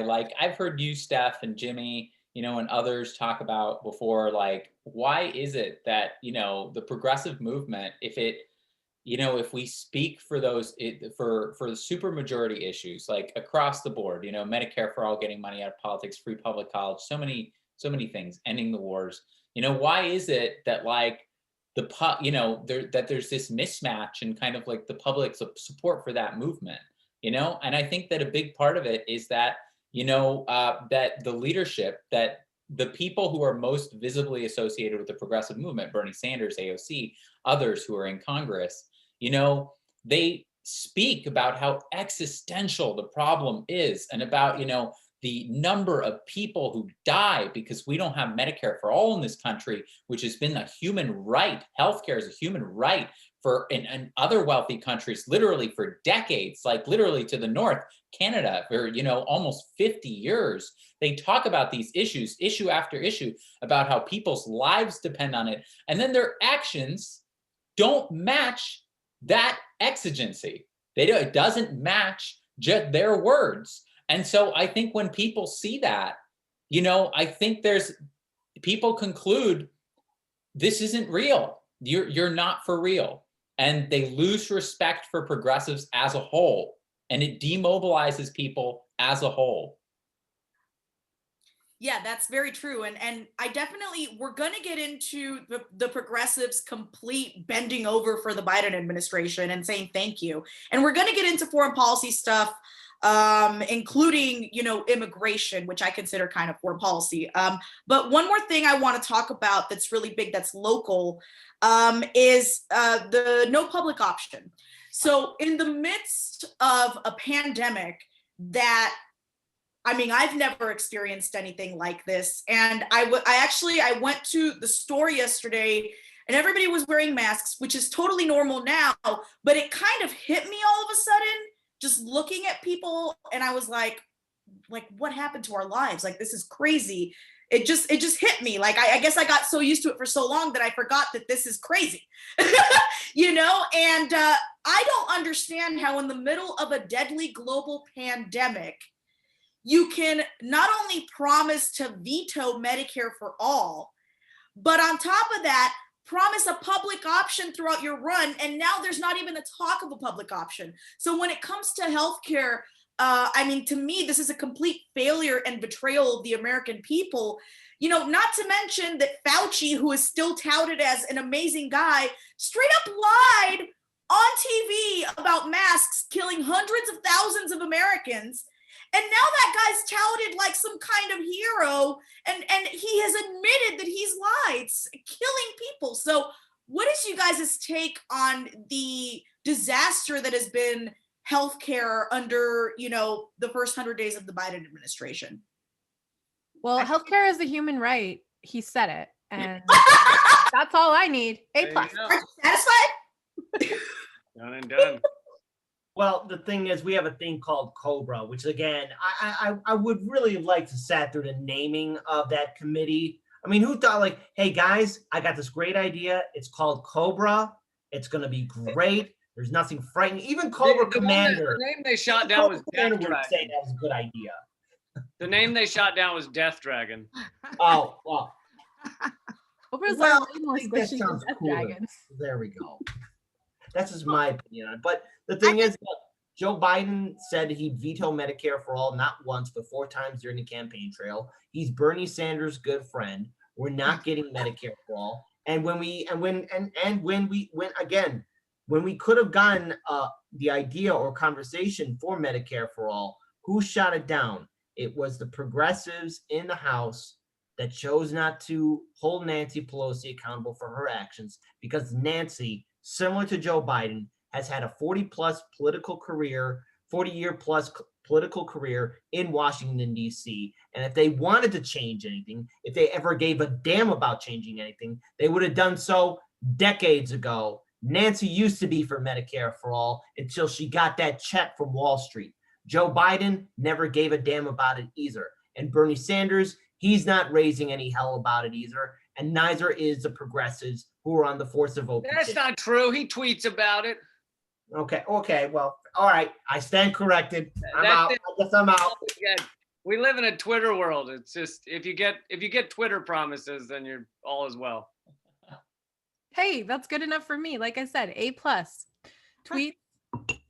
like, I've heard you, Steph, and Jimmy, and others talk about before, like, why is it that, the progressive movement, if we speak for for the super majority issues, like across the board, Medicare for all, getting money out of politics, free public college, so many things, ending the wars, why is it that, like, that there's this mismatch and kind of like the public's support for that movement, and I think that a big part of it is that, that the leadership, that the people who are most visibly associated with the progressive movement, Bernie Sanders, AOC, others who are in Congress, they speak about how existential the problem is, and about, the number of people who die because we don't have Medicare for all in this country, which has been a human right. Healthcare is a human right in other wealthy countries, literally for decades, like literally to the north, Canada, for almost 50 years. They talk about these issues, issue after issue, about how people's lives depend on it, and then their actions don't match that exigency. It doesn't match just their words. And so I think when people see that, I think people conclude this isn't real. You're not for real. And they lose respect for progressives as a whole. And it demobilizes people as a whole. Yeah, that's very true. And we're going to get into the progressives' complete bending over for the Biden administration and saying thank you. And we're going to get into foreign policy stuff, including, immigration, which I consider kind of foreign policy. But one more thing I want to talk about that's really big, that's local, is the no public option. So in the midst of a pandemic I've never experienced anything like this. And I went to the store yesterday and everybody was wearing masks, which is totally normal now, but it kind of hit me all of a sudden, just looking at people. And I was like, what happened to our lives? Like, this is crazy. It just hit me. Like, I guess I got so used to it for so long that I forgot that this is crazy, and I don't understand how in the middle of a deadly global pandemic, you can not only promise to veto Medicare for all, but on top of that, promise a public option throughout your run. And now there's not even a talk of a public option. So when it comes to healthcare, to me, this is a complete failure and betrayal of the American people. Not to mention that Fauci, who is still touted as an amazing guy, straight up lied on TV about masks killing hundreds of thousands of Americans. And now that guy's touted like some kind of hero, and he has admitted that he's lied, killing people. So what is you guys' take on the disaster that has been healthcare under, the first 100 days of the Biden administration? Well, healthcare is a human right. He said it. And that's all I need. A+. Are you satisfied? Done and done. Well, the thing is, we have a thing called COBRA, which again, I would really like to sat through the naming of that committee. I mean, who thought, like, hey guys, I got this great idea. It's called COBRA. It's going to be great. There's nothing frightening. Even Cobra Commander. The name they shot down was Death would Dragon. say that was a good idea. The name they shot down was Death Dragon. Oh, well. Cobra's Well, are way more I think that squishy than sounds Death cooler. Dragons. There we go. That's just my opinion on it. But the thing is, Joe Biden said he'd veto Medicare for all, not once, but 4 times during the campaign trail. He's Bernie Sanders' good friend. We're not getting Medicare for all. And when we could have gotten the idea or conversation for Medicare for all, who shot it down? It was the progressives in the House that chose not to hold Nancy Pelosi accountable for her actions, because Nancy, similar to Joe Biden, has had a 40-plus political career, 40-year-plus political career in Washington, D.C. And if they wanted to change anything, if they ever gave a damn about changing anything, they would have done so decades ago. Nancy used to be for Medicare for all until she got that check from Wall Street. Joe Biden never gave a damn about it either. And Bernie Sanders, he's not raising any hell about it either. And neither is the progressives who are on the force of vote. That's not true. He tweets about it. Okay. Well, all right. I stand corrected. I'm out. I guess I'm out. We live in a Twitter world. It's just if you get Twitter promises, then you're all as well. Hey, that's good enough for me. Like I said, A+. Tweet.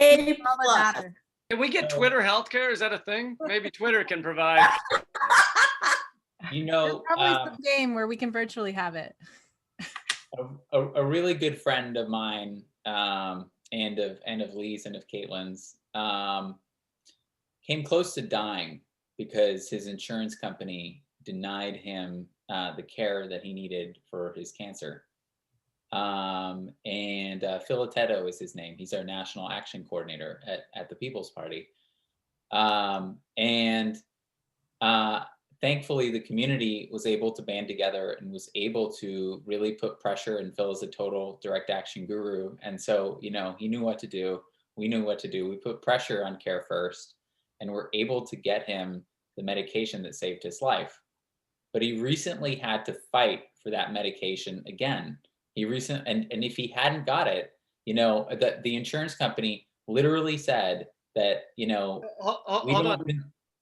A+. All that matter. Can we get Twitter healthcare? Is that a thing? Maybe Twitter can provide. You There's know, probably some game where we can virtually have it. a really good friend of mine, and of Lee's and of Caitlin's, came close to dying because his insurance company denied him the care that he needed for his cancer. And Phil Ateto is his name. He's our national action coordinator at the People's Party. Thankfully, the community was able to band together and was able to really put pressure, and Phil is a total direct action guru. And so, you know, he knew what to do. We knew what to do. We put pressure on Care First, and we're able to get him the medication that saved his life. But he recently had to fight for that medication again. And if he hadn't got it, you know, the insurance company literally said that, you know,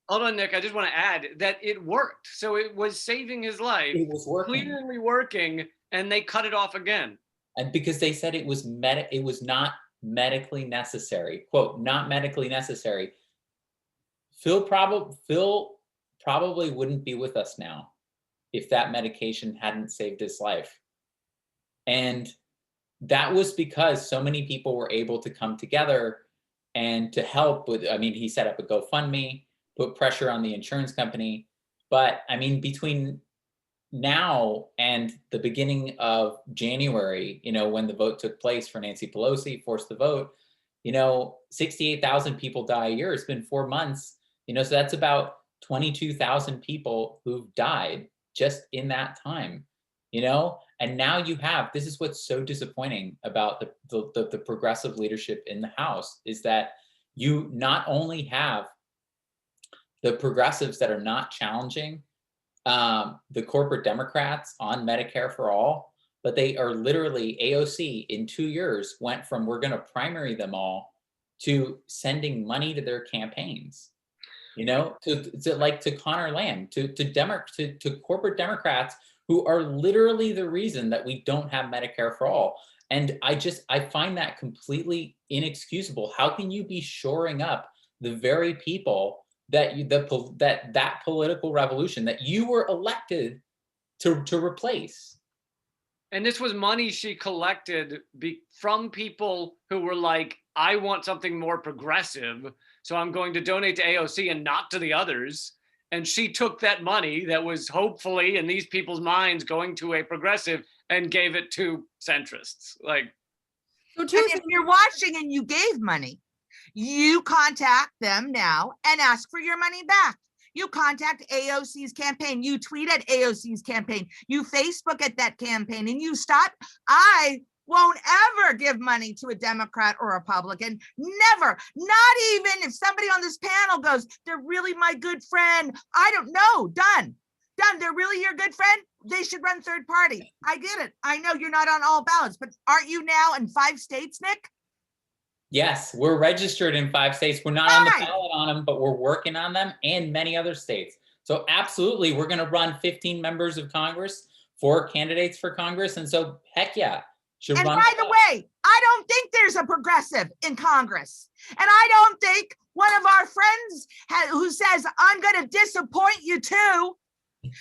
Hold on, Nick. I just want to add that it worked. So it was saving his life. It was working. Clearly working, and they cut it off again. And because they said it was not medically necessary. Quote, not medically necessary. Phil probably wouldn't be with us now if that medication hadn't saved his life. And that was because so many people were able to come together and to help with, I mean, he set up a GoFundMe, put pressure on the insurance company. But I mean, between now and the beginning of January, you know, when the vote took place for Nancy Pelosi, forced the vote, you know, 68,000 people die a year. It's been 4 months, you know, so that's about 22,000 people who've died just in that time, you know? And now you have, this is what's so disappointing about the progressive leadership in the House, is that you not only have the progressives that are not challenging the corporate Democrats on Medicare for all, but they are literally, AOC in 2 years went from we're going to primary them all to sending money to their campaigns, you know, to Connor Lamb, to corporate Democrats who are literally the reason that we don't have Medicare for all. And I find that completely inexcusable. How can you be shoring up the very people that that political revolution that you were elected to replace? And this was money she collected from people who were like, I want something more progressive, so I'm going to donate to AOC and not to the others. And she took that money that was hopefully in these people's minds going to a progressive and gave it to centrists. Like, so if you're watching and you gave money, you contact them now and ask for your money back. You contact AOC's campaign. You tweet at AOC's campaign. You Facebook at that campaign, and you stop. I won't ever give money to a Democrat or Republican. Never. Not even if somebody on this panel goes, they're really my good friend. I don't know. Done. They're really your good friend. They should run third party. I get it. I know you're not on all ballots, but aren't you now in 5 states, Nick? Yes, we're registered in 5 states. We're not on the ballot on them, but we're working on them, and many other states. So absolutely, we're going to run 15 members of Congress, 4 candidates for Congress. And so, heck yeah. And by the way, I don't think there's a progressive in Congress. And I don't think one of our friends who says, I'm going to disappoint you too,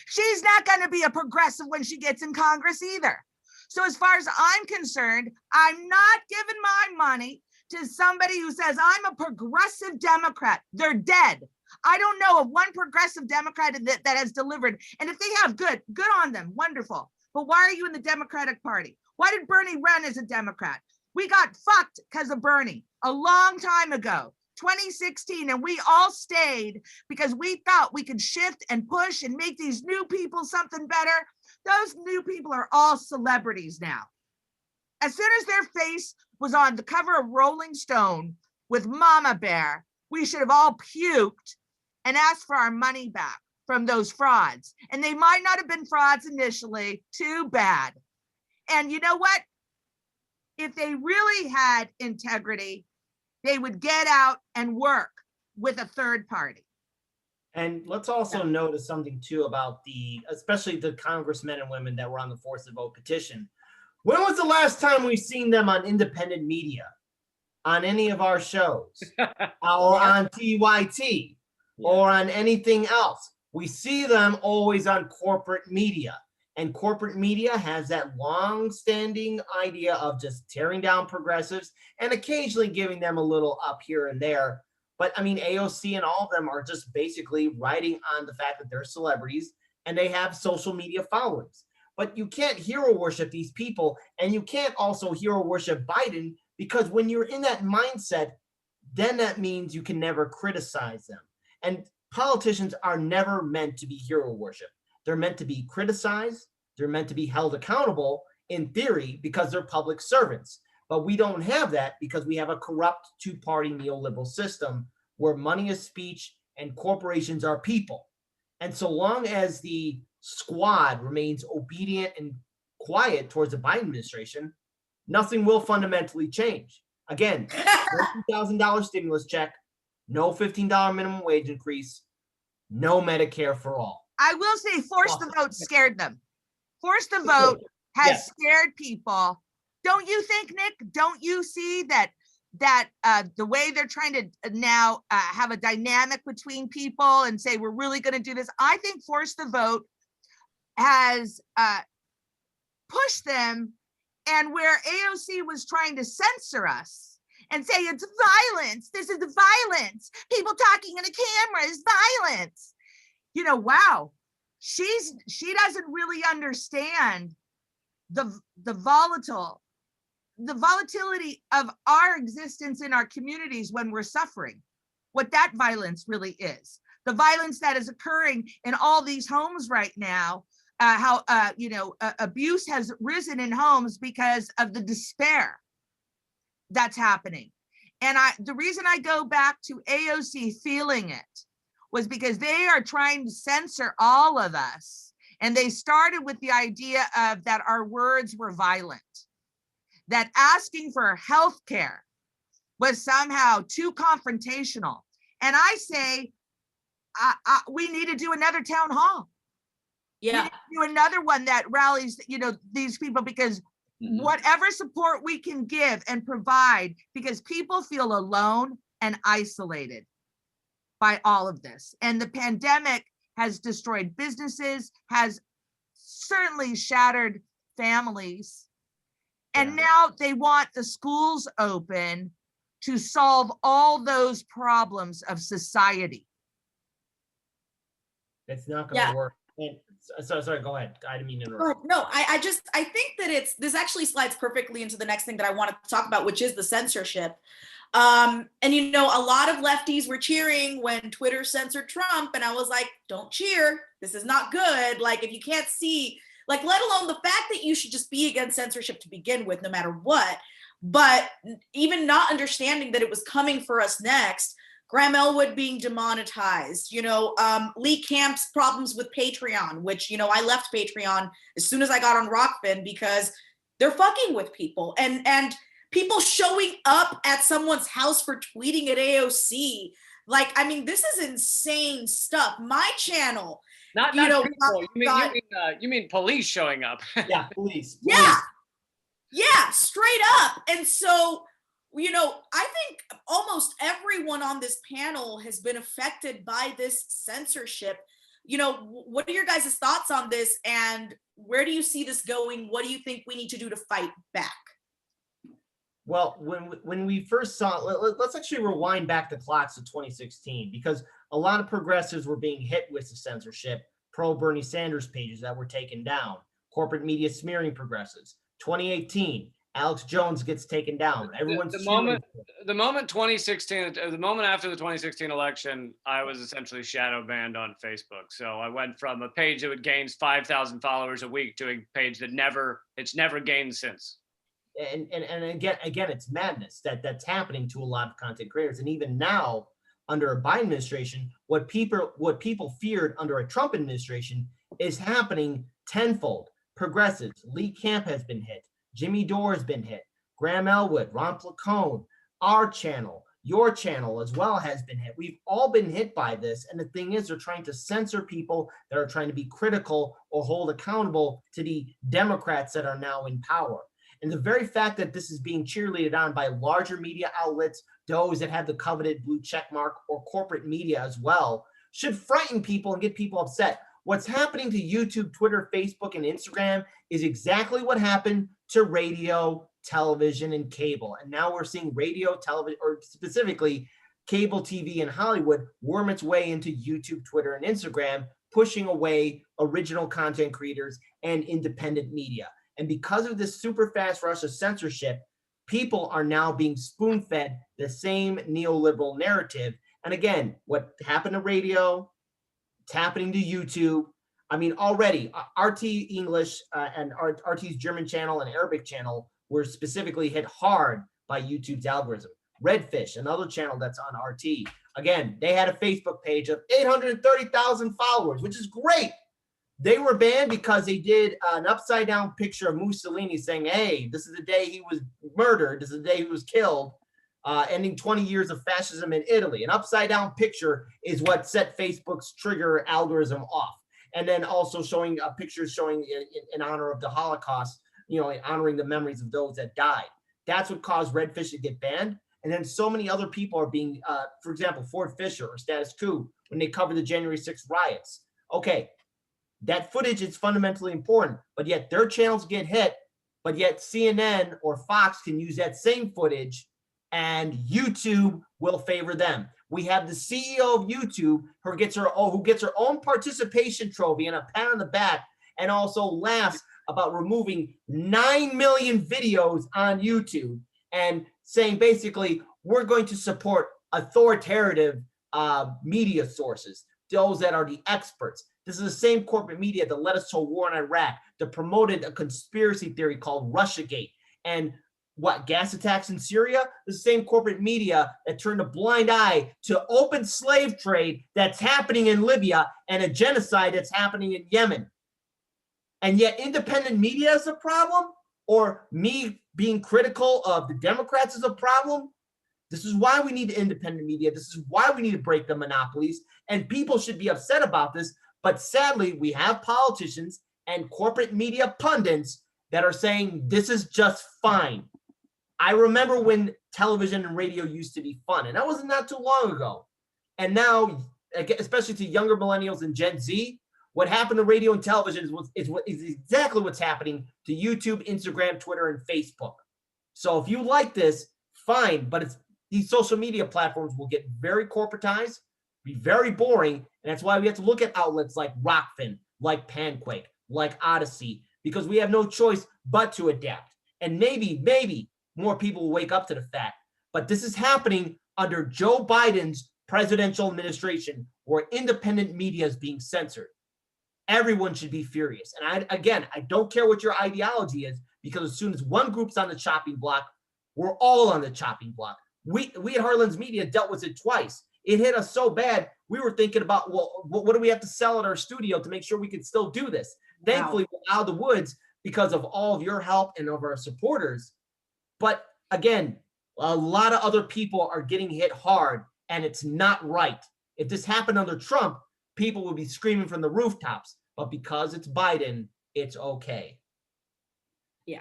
she's not going to be a progressive when she gets in Congress either. So as far as I'm concerned, I'm not giving my money to somebody who says, I'm a progressive Democrat. They're dead. I don't know of one progressive Democrat that has delivered. And if they have, good on them, wonderful. But why are you in the Democratic Party? Why did Bernie run as a Democrat? We got fucked because of Bernie a long time ago, 2016, and we all stayed because we thought we could shift and push and make these new people something better. Those new people are all celebrities now. As soon as their face was on the cover of Rolling Stone with Mama Bear, we should have all puked and asked for our money back from those frauds. And they might not have been frauds initially, too bad. And you know what? If they really had integrity, they would get out and work with a third party. And let's also notice something too about especially the congressmen and women that were on the Force the Vote petition. When was the last time we've seen them on independent media, on any of our shows, or on TYT, or on anything else? We see them always on corporate media, and corporate media has that long-standing idea of just tearing down progressives and occasionally giving them a little up here and there. But I mean, AOC and all of them are just basically riding on the fact that they're celebrities and they have social media followings. But you can't hero worship these people, and you can't also hero worship Biden, because when you're in that mindset, then that means you can never criticize them. And politicians are never meant to be hero worship. They're meant to be criticized. They're meant to be held accountable in theory because they're public servants. But we don't have that because we have a corrupt two-party neoliberal system where money is speech and corporations are people. And so long as the squad remains obedient and quiet towards the Biden administration, nothing will fundamentally change. Again, no $2,000 stimulus check, no $15 minimum wage increase, no Medicare for all. I will say Force the Vote scared them. Force the Vote has scared people. Don't you think, Nick? Don't you see that the way they're trying to now have a dynamic between people and say, we're really going to do this? I think Force the Vote has pushed them, and where AOC was trying to censor us and say it's violence, this is violence, people talking in a camera is violence. You know, wow, she doesn't really understand the volatility of our existence in our communities when we're suffering, what that violence really is, the violence that is occurring in all these homes right now, how abuse has risen in homes because of the despair that's happening. And the reason I go back to AOC feeling it was because they are trying to censor all of us. And they started with the idea of that our words were violent, that asking for health care was somehow too confrontational. And I say, we need to do another town hall. Yeah. We need to do another one that rallies, these people, because whatever support we can give and provide, because people feel alone and isolated by all of this. And the pandemic has destroyed businesses, has certainly shattered families. And now they want the schools open to solve all those problems of society. It's not going to work. And so sorry, go ahead. I didn't mean to interrupt. No, I think that this actually slides perfectly into the next thing that I want to talk about, which is the censorship. And a lot of lefties were cheering when Twitter censored Trump, and I was like, don't cheer. This is not good. Like, if you can't see, like, let alone the fact that you should just be against censorship to begin with, no matter what. But even not understanding that it was coming for us next, Graham Elwood being demonetized, Lee Camp's problems with Patreon, which, I left Patreon as soon as I got on Rockfin because they're fucking with people, and people showing up at someone's house for tweeting at AOC. Like, I mean, this is insane stuff. My channel, not people. You mean police showing up? Yeah, police. Yeah, straight up. And so, I think almost everyone on this panel has been affected by this censorship. What are your guys' thoughts on this, and where do you see this going? What do you think we need to do to fight back? Well, when we first saw, let's actually rewind back the clocks to 2016, because a lot of progressives were being hit with the censorship, pro-Bernie Sanders pages that were taken down, corporate media smearing progressives. 2018, Alex Jones gets taken down. Everyone's the moment 2016, the moment after the 2016 election, I was essentially shadow banned on Facebook. So I went from a page that would gain 5,000 followers a week to a page that it's never gained since. And again, it's madness that's happening to a lot of content creators. And even now, under a Biden administration, what people feared under a Trump administration is happening tenfold. Progressives, Lee Camp has been hit, Jimmy Dore has been hit, Graham Elwood, Ron Placone, our channel, Your channel as well has been hit. We've all been hit by this. And the thing is, they're trying to censor people that are trying to be critical or hold accountable to the Democrats that are now in power. And the very fact that this is being cheerleaded on by larger media outlets, those that have the coveted blue check mark, or corporate media as well, should frighten people and get people upset. What's happening to YouTube, Twitter, Facebook, and Instagram is exactly what happened to radio, television, and cable. And now we're seeing radio, television, or specifically cable TV in Hollywood worm its way into YouTube, Twitter, and Instagram, pushing away original content creators and independent media. And because of this super fast rush of censorship, people are now being spoon-fed the same neoliberal narrative. And again, what happened to radio, it's happening to YouTube. I mean, already RT English and RT's German channel and Arabic channel were specifically hit hard by YouTube's algorithm. Redfish, another channel that's on RT, again, they had a Facebook page of 830,000 followers, which is great. They were banned because they did an upside down picture of Mussolini saying, hey, this is the day he was murdered. This is the day he was killed, ending 20 years of fascism in Italy. An upside down picture is what set Facebook's trigger algorithm off. And then also showing pictures showing in honor of the Holocaust, you know, honoring the memories of those that died. That's what caused Redfish to get banned. And then so many other people are being, for example, Ford Fisher or Status Quo, when they covered the January 6th riots. Okay, that footage is fundamentally important, but yet their channels get hit, but yet CNN or Fox can use that same footage and YouTube will favor them. We have the CEO of YouTube who gets her own participation trophy and a pat on the back, and also laughs about removing 9 million videos on YouTube and saying basically, we're going to support authoritative media sources, those that are the experts. This is the same corporate media that led us to a war in Iraq, that promoted a conspiracy theory called Russiagate. And what, gas attacks in Syria? The same corporate media that turned a blind eye to open slave trade that's happening in Libya and a genocide that's happening in Yemen. And yet independent media is a problem, or me being critical of the Democrats is a problem. This is why we need independent media. This is why we need to break the monopolies. And people should be upset about this. But sadly, we have politicians and corporate media pundits that are saying this is just fine. I remember when television and radio used to be fun, and that was not too long ago. And now, especially to younger millennials and Gen Z, what happened to radio and television is exactly what's happening to YouTube, Instagram, Twitter, and Facebook. So if you like this, fine, but these social media platforms will get very corporatized, be very boring, and that's why we have to look at outlets like Rockfin, like Panquake, like Odyssey, because we have no choice but to adapt. And maybe more people will wake up to the fact. But this is happening under Joe Biden's presidential administration, where independent media is being censored. Everyone should be furious. And I don't care what your ideology is, because as soon as one group's on the chopping block, we're all on the chopping block. We at Heartlands Media dealt with it twice. It hit us so bad, we were thinking about, well, what do we have to sell at our studio to make sure we can still do this? Wow. Thankfully, we're out of the woods because of all of your help and of our supporters. But again, a lot of other people are getting hit hard, and it's not right. If this happened under Trump, people would be screaming from the rooftops. But because it's Biden, it's okay. Yeah.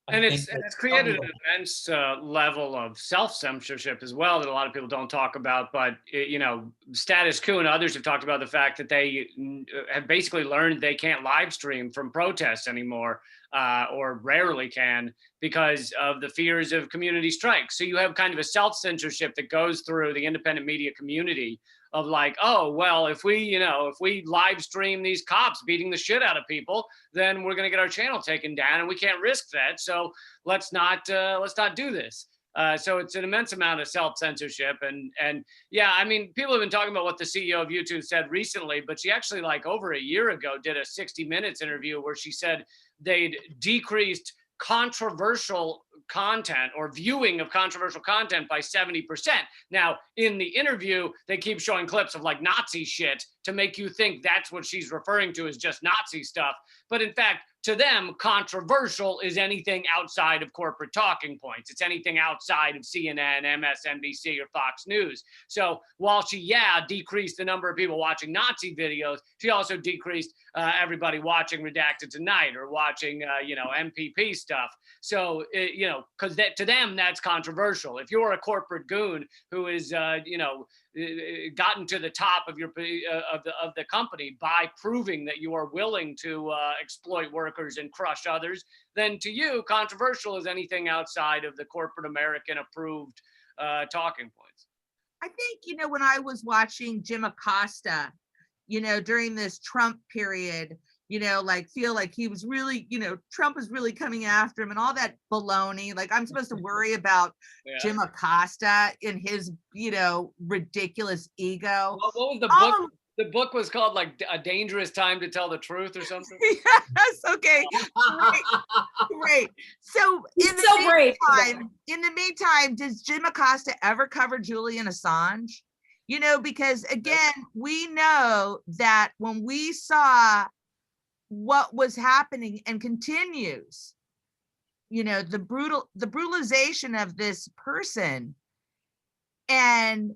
And it's created an immense level of self-censorship as well that a lot of people don't talk about. But, Status Quo and others have talked about the fact that they have basically learned they can't live stream from protests anymore, or rarely can, because of the fears of community strikes. So you have kind of a self-censorship that goes through the independent media community of like, oh, well, if we live stream these cops beating the shit out of people, then we're going to get our channel taken down, and we can't risk that. So let's not do this. So it's an immense amount of self-censorship. And yeah, I mean, people have been talking about what the CEO of YouTube said recently, but she actually, like, over a year ago did a 60 Minutes interview where she said they'd decreased controversial content or viewing of controversial content by 70%. Now, in the interview, they keep showing clips of like Nazi shit to make you think that's what she's referring to as just Nazi stuff. But in fact, to them, controversial is anything outside of corporate talking points. It's anything outside of CNN, MSNBC, or Fox News. So while she, decreased the number of people watching Nazi videos, she also decreased everybody watching Redacted tonight or watching, MPP stuff. So, because to them, that's controversial. If you're a corporate goon who is, gotten to the top of your of the company by proving that you are willing to exploit workers and crush others, then to you, controversial is anything outside of the corporate American approved talking points. I think, when I was watching Jim Acosta, during this Trump period, feel like he was really, Trump was really coming after him and all that baloney. Like, I'm supposed to worry about Jim Acosta and his, ridiculous ego. What was the book? The book was called like A Dangerous Time to Tell the Truth or something. Yes. Okay. Great. So in the meantime, does Jim Acosta ever cover Julian Assange? Because again, we know that when we saw what was happening and continues, the brutalization of this person, and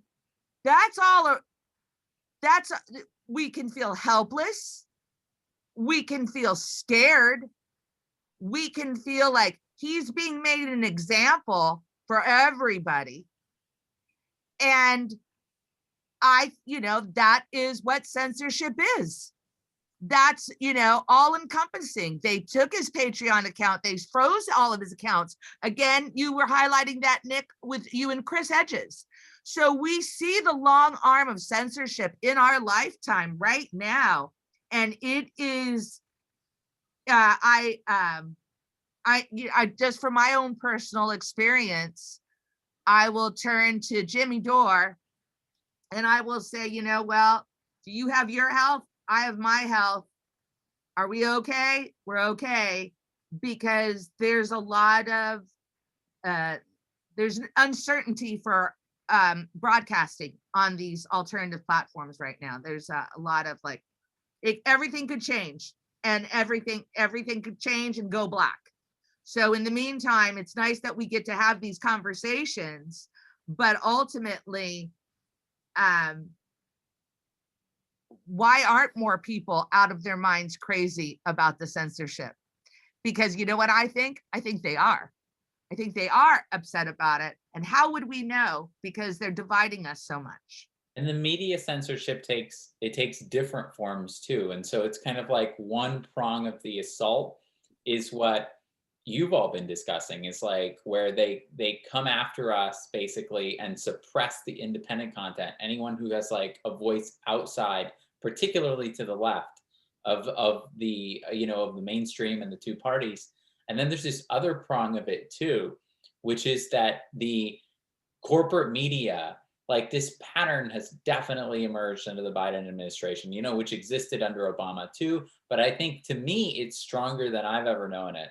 we can feel helpless, we can feel scared, we can feel like he's being made an example for everybody. And that is what censorship is. That's, all encompassing. They took his Patreon account, they froze all of his accounts. Again, you were highlighting that, Nick, with you and Chris Hedges. So we see the long arm of censorship in our lifetime right now. And it is, I just from my own personal experience, I will turn to Jimmy Dore and I will say, well, do you have your health? I have my health. Are we okay? We're okay, because there's a lot of, there's an uncertainty for broadcasting on these alternative platforms right now. There's a lot of everything could change, and everything could change and go black. So in the meantime, it's nice that we get to have these conversations, but ultimately, why aren't more people out of their minds crazy about the censorship? Because you know what I think? I think they are. I think they are upset about it. And how would we know? Because they're dividing us so much. And the media censorship takes different forms too. And so it's kind of like one prong of the assault is what you've all been discussing, is like where they come after us basically and suppress the independent content. Anyone who has like a voice outside, particularly to the left of the of the mainstream and the two parties. And then there's this other prong of it too, which is that the corporate media, like this pattern has definitely emerged under the Biden administration, which existed under Obama too. But I think to me, it's stronger than I've ever known it.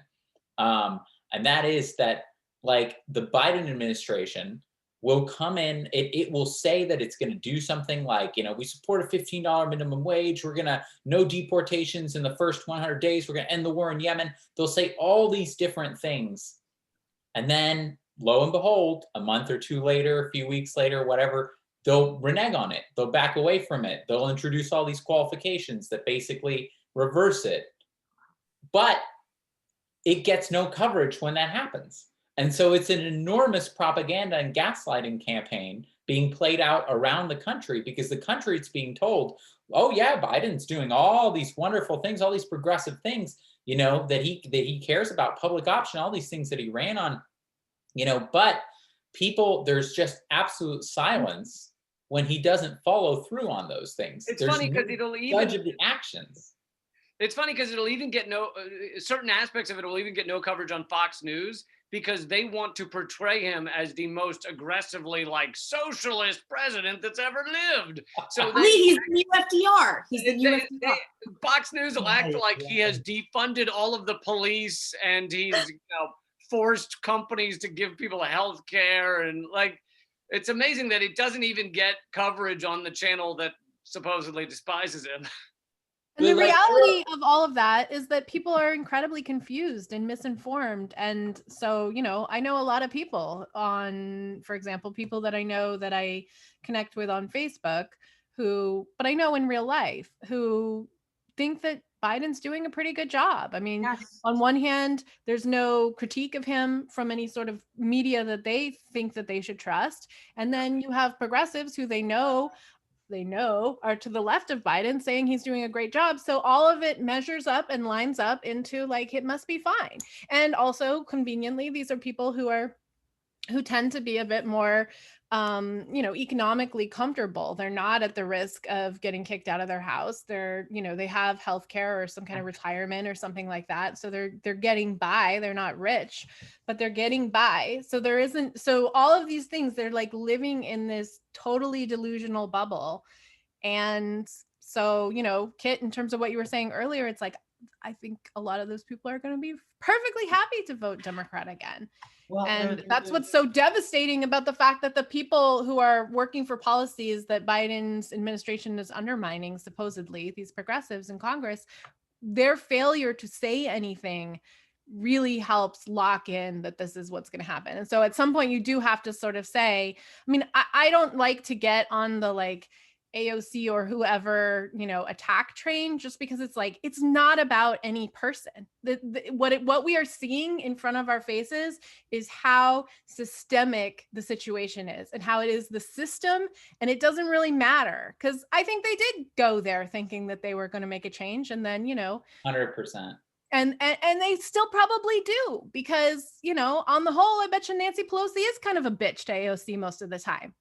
And that is that like the Biden administration will come in, it will say that it's going to do something like, we support a $15 minimum wage. We're going to no deportations in the first 100 days. We're going to end the war in Yemen. They'll say all these different things. And then lo and behold, a month or two later, a few weeks later, whatever, they'll renege on it. They'll back away from it. They'll introduce all these qualifications that basically reverse it. But it gets no coverage when that happens. And so it's an enormous propaganda and gaslighting campaign being played out around the country, because the country is being told, oh yeah, Biden's doing all these wonderful things, all these progressive things, that he cares about public option, all these things that he ran on, but people, there's just absolute silence when he doesn't follow through on those things. It's funny because it'll even judge of the actions. It's funny because it'll even get certain aspects of it will even get no coverage on Fox News, because they want to portray him as the most aggressively socialist president that's ever lived. So he's the new FDR. He's the new FDR. Fox News will act like he has defunded all of the police and he's forced companies to give people health care, and it's amazing that it doesn't even get coverage on the channel that supposedly despises him. And the Like, reality of all of that is that people are incredibly confused and misinformed. And so, I know a lot of people for example, people that I know that I connect with on Facebook but I know in real life, who think that Biden's doing a pretty good job. I mean, Yes. on one hand, there's no critique of him from any sort of media that they think that they should trust. And then you have progressives who they know are to the left of Biden saying he's doing a great job. So all of it measures up and lines up into like, it must be fine. And also conveniently, these are people who tend to be a bit more, economically comfortable. They're not at the risk of getting kicked out of their house. They have healthcare or some kind of retirement or something like that. So they're getting by. They're not rich, but they're getting by. So all of these things, they're like living in this totally delusional bubble. And so, Kit, in terms of what you were saying earlier, it's like, I think a lot of those people are going to be perfectly happy to vote Democrat again. Well, And that's what's so devastating about the fact that the people who are working for policies that Biden's administration is undermining, supposedly, these progressives in Congress, their failure to say anything really helps lock in that this is what's going to happen. And so at some point you do have to sort of say, I mean, I don't like to get on the like AOC or whoever, attack train, just because it's like, it's not about any person. What we are seeing in front of our faces is how systemic the situation is and how it is the system. And it doesn't really matter, because I think they did go there thinking that they were going to make a change. And then, 100%. And they still probably do, because, on the whole, I bet you Nancy Pelosi is kind of a bitch to AOC most of the time,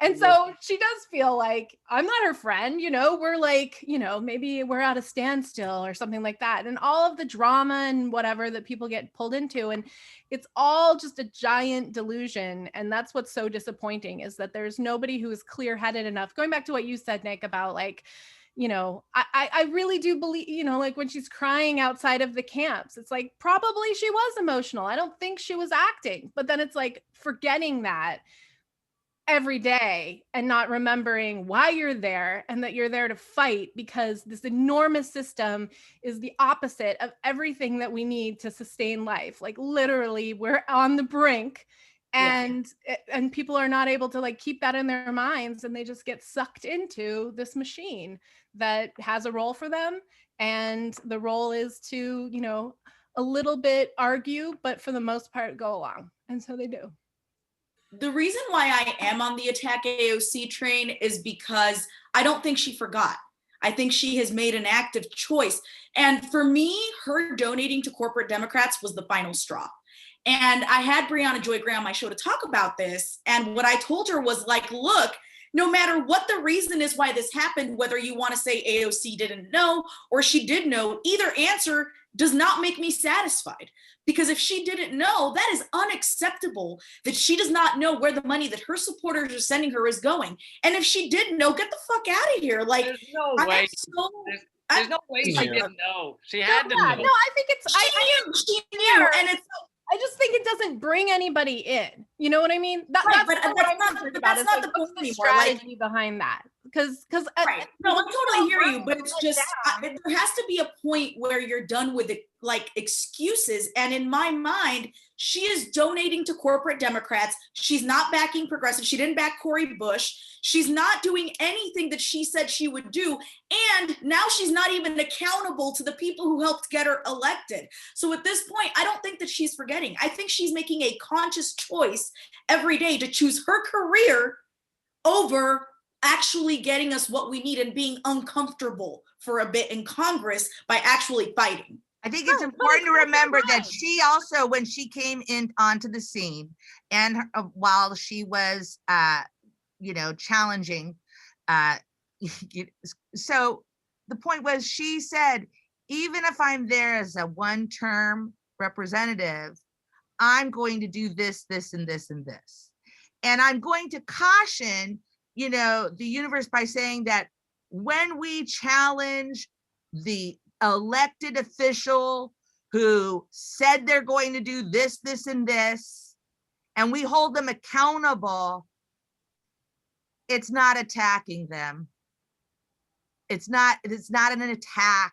And so she does feel like, I'm not her friend, we're like, maybe we're at a standstill or something like that. And all of the drama and whatever that people get pulled into, and it's all just a giant delusion. And that's what's so disappointing, is that there's nobody who is clear-headed enough. Going back to what you said, Nick, about like, I really do believe, like when she's crying outside of the camps, it's like, probably she was emotional. I don't think she was acting, but then it's like forgetting that every day and not remembering why you're there, and that you're there to fight, because this enormous system is the opposite of everything that we need to sustain life. Like literally we're on the brink. And people are not able to like keep that in their minds, and they just get sucked into this machine that has a role for them. And the role is to, a little bit argue, but for the most part go along. And so they do. The reason why I am on the attack AOC train is because I don't think she forgot. I think she has made an active choice. And for me, her donating to corporate Democrats was the final straw. And I had Brianna Joy Gray on my show to talk about this. And what I told her was like, look, no matter what the reason is why this happened, whether you want to say AOC didn't know or she did know, either answer does not make me satisfied. Because if she didn't know, that is unacceptable, that she does not know where the money that her supporters are sending her is going. And if she did know, get the fuck out of here. Like, there's no way. There's no way she didn't know. She had to know. No, I think it's she knew, and it's. I just think it doesn't bring anybody in. You know what I mean? That's not the point anymore. Strategy behind that, because right. No, I totally hear you, but it's just there has to be a point where you're done with it, like excuses. And in my mind, she is donating to corporate Democrats. She's not backing progressive. She didn't back Cori Bush. She's not doing anything that she said she would do. And now she's not even accountable to the people who helped get her elected. So at this point, I don't think that she's forgetting. I think she's making a conscious choice every day to choose her career over actually getting us what we need and being uncomfortable for a bit in Congress by actually fighting. I think it's important to remember that she also, when she came in onto the scene, and while she was, challenging, so the point was, she said, even if I'm there as a one-term representative, I'm going to do this, this, and this, and this. And I'm going to caution, the universe by saying that when we challenge the elected official who said they're going to do this, this, and this, and we hold them accountable, it's not attacking them. It's not an attack.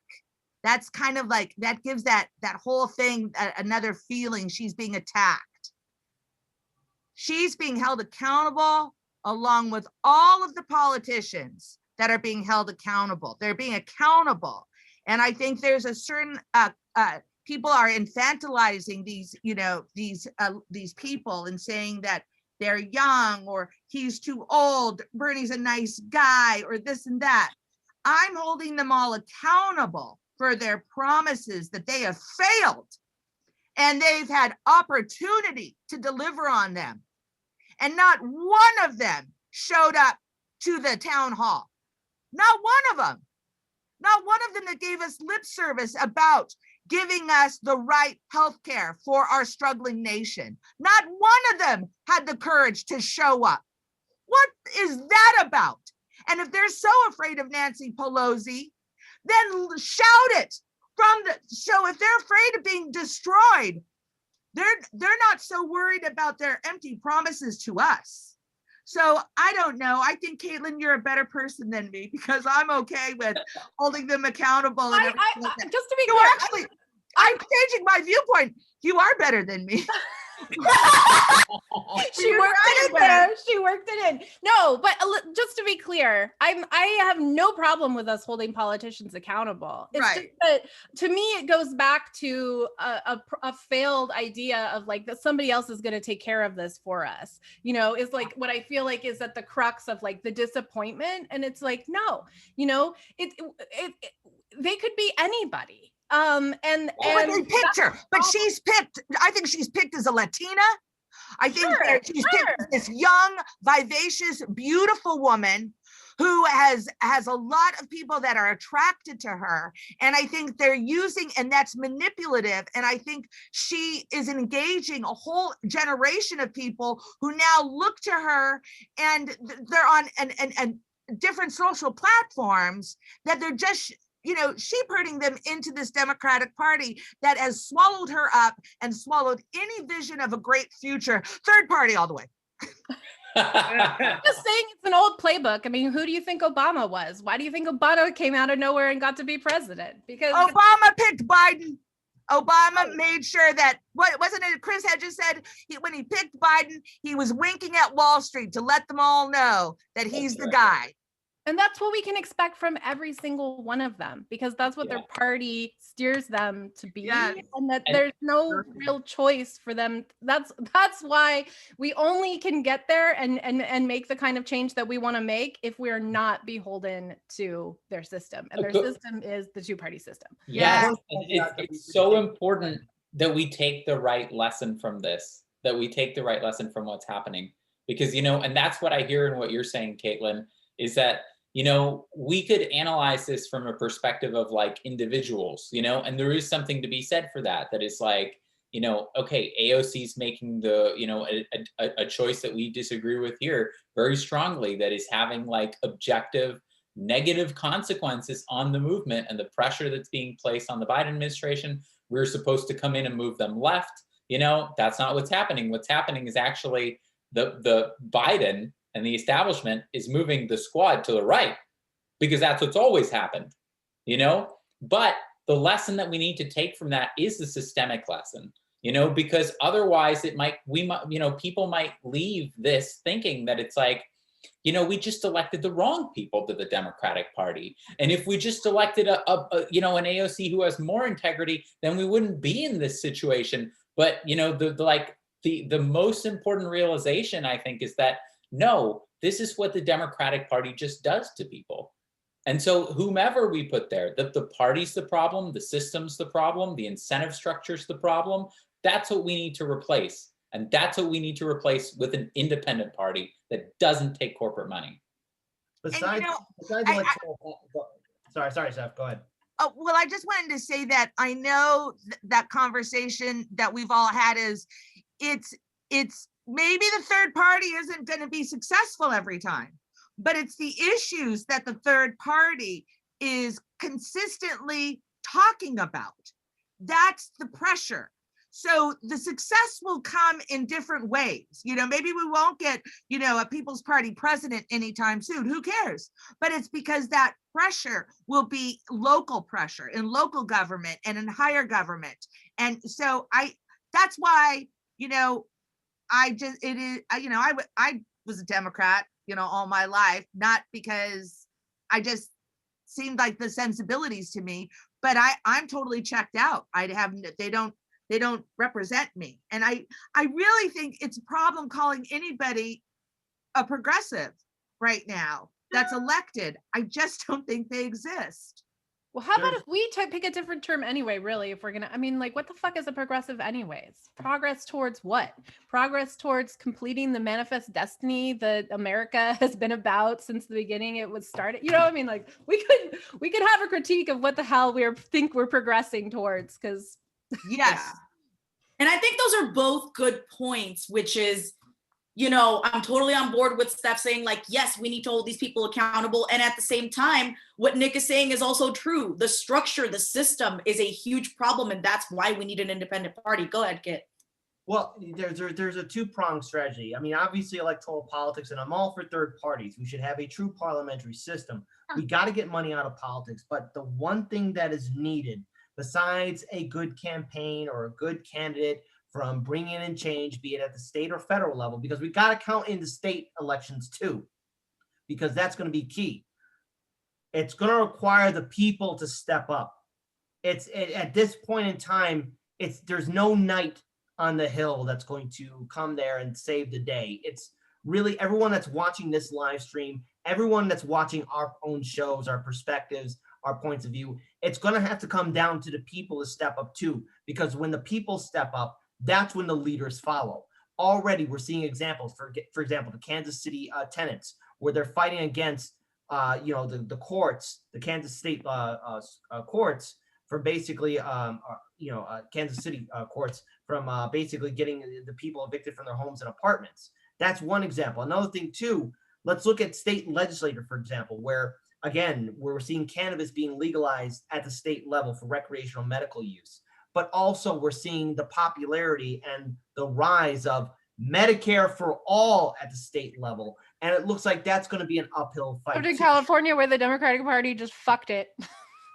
That's kind of like, that gives that whole thing another feeling. She's being attacked. She's being held accountable along with all of the politicians that are being held accountable. They're being accountable. And I think there's a certain, people are infantilizing these, these people and saying that they're young or he's too old, Bernie's a nice guy or this and that. I'm holding them all accountable for their promises that they have failed, and they've had opportunity to deliver on them. And not one of them showed up to the town hall. Not one of them. Not one of them that gave us lip service about giving us the right healthcare for our struggling nation. Not one of them had the courage to show up. What is that about? And if they're so afraid of Nancy Pelosi, then shout it from the, so if they're afraid of being destroyed, they're not so worried about their empty promises to us. So I don't know. I think, Caitlin, you're a better person than me because I'm okay with holding them accountable. And everything like that. Just to be No, clear, actually, I'm changing my viewpoint. You are better than me. she worked it in there. She worked it in. No, but just to be clear, I have no problem with us holding politicians accountable. It's Right. just that to me it goes back to a failed idea of like that somebody else is going to take care of this for us. Is like what I feel like is at the crux of like the disappointment, and it's like no, they could be anybody. And they picked her, but she's picked. I think she's picked as a Latina. I think that she's picked as this young, vivacious, beautiful woman who has a lot of people that are attracted to her. And I think they're using, and that's manipulative. And I think she is engaging a whole generation of people who now look to her, and they're on and different social platforms that they're just shepherding them into this Democratic Party that has swallowed her up and swallowed any vision of a great future. Third party all the way. Just saying it's an old playbook. I mean, who do you think Obama was? Why do you think Obama came out of nowhere and got to be president? Because Obama picked Biden. Obama made sure that, what wasn't it Chris had just said, when he picked Biden, he was winking at Wall Street to let them all know that he's the guy. And that's what we can expect from every single one of them, because that's what their party steers them to be. Yes. And that there's no real choice for them. That's why we only can get there and make the kind of change that we want to make if we're not beholden to their system. And their system is the two-party system. Yes, it's so important that we take the right lesson from this, that we take the right lesson from what's happening. Because, and that's what I hear in what you're saying, Caitlin, is that we could analyze this from a perspective of like individuals, and there is something to be said for that. That is like, okay, AOC's making a choice that we disagree with here very strongly, that is having like objective negative consequences on the movement and the pressure that's being placed on the Biden administration. We're supposed to come in and move them left. That's not what's happening. What's happening is actually the Biden and the establishment is moving the squad to the right, because that's what's always happened, But the lesson that we need to take from that is the systemic lesson, because otherwise people might leave this thinking that it's like, we just elected the wrong people to the Democratic Party. And if we just elected an AOC who has more integrity, then we wouldn't be in this situation. But, the most important realization, I think, is that no, this is what the Democratic Party just does to people. And so whomever we put there, the party's the problem, the system's the problem, the incentive structure's the problem, that's what we need to replace. And that's what we need to replace with an independent party that doesn't take corporate money. Besides sorry, Steph, go ahead. Oh, well, I just wanted to say that I know that conversation that we've all had is it's maybe the third party isn't going to be successful every time, but it's the issues that the third party is consistently talking about. That's the pressure. So the success will come in different ways. Maybe we won't get, a People's Party president anytime soon. Who cares? But it's because that pressure will be local pressure in local government and in higher government. And so that's why, I was a Democrat, all my life, not because I just seemed like the sensibilities to me, but I'm totally checked out. They don't represent me. And I really think it's a problem calling anybody a progressive right now that's elected. I just don't think they exist. Well, how about if we pick a different term anyway, really, if we're going to, what the fuck is a progressive anyways? Progress towards what? Progress towards completing the manifest destiny that America has been about since the beginning it was started. We could have a critique of what the hell think we're progressing towards, because yes. And I think those are both good points, which is, I'm totally on board with Steph saying, like, yes, we need to hold these people accountable. And at the same time, what Nick is saying is also true. The structure, the system is a huge problem. And that's why we need an independent party. Go ahead, Kit. Well, there's a two-pronged strategy. Obviously electoral politics, and I'm all for third parties. We should have a true parliamentary system. We got to get money out of politics. But the one thing that is needed, besides a good campaign or a good candidate from bringing in change, be it at the state or federal level, because we got to count in the state elections too, because that's going to be key. It's going to require the people to step up. At this point in time, there's no knight on the hill that's going to come there and save the day. It's really everyone that's watching this live stream, everyone that's watching our own shows, our perspectives, our points of view. It's going to have to come down to the people to step up too, because when the people step up, that's when the leaders follow. Already, we're seeing examples. For example, the Kansas City Tenants, where they're fighting against, the courts, the Kansas State courts, for basically, Kansas City courts from basically getting the people evicted from their homes and apartments. That's one example. Another thing too. Let's look at state legislature, for example, where again we're seeing cannabis being legalized at the state level for recreational medical use. But also we're seeing the popularity and the rise of Medicare for all at the state level. And it looks like that's going to be an uphill fight. In California, where the Democratic Party just fucked it.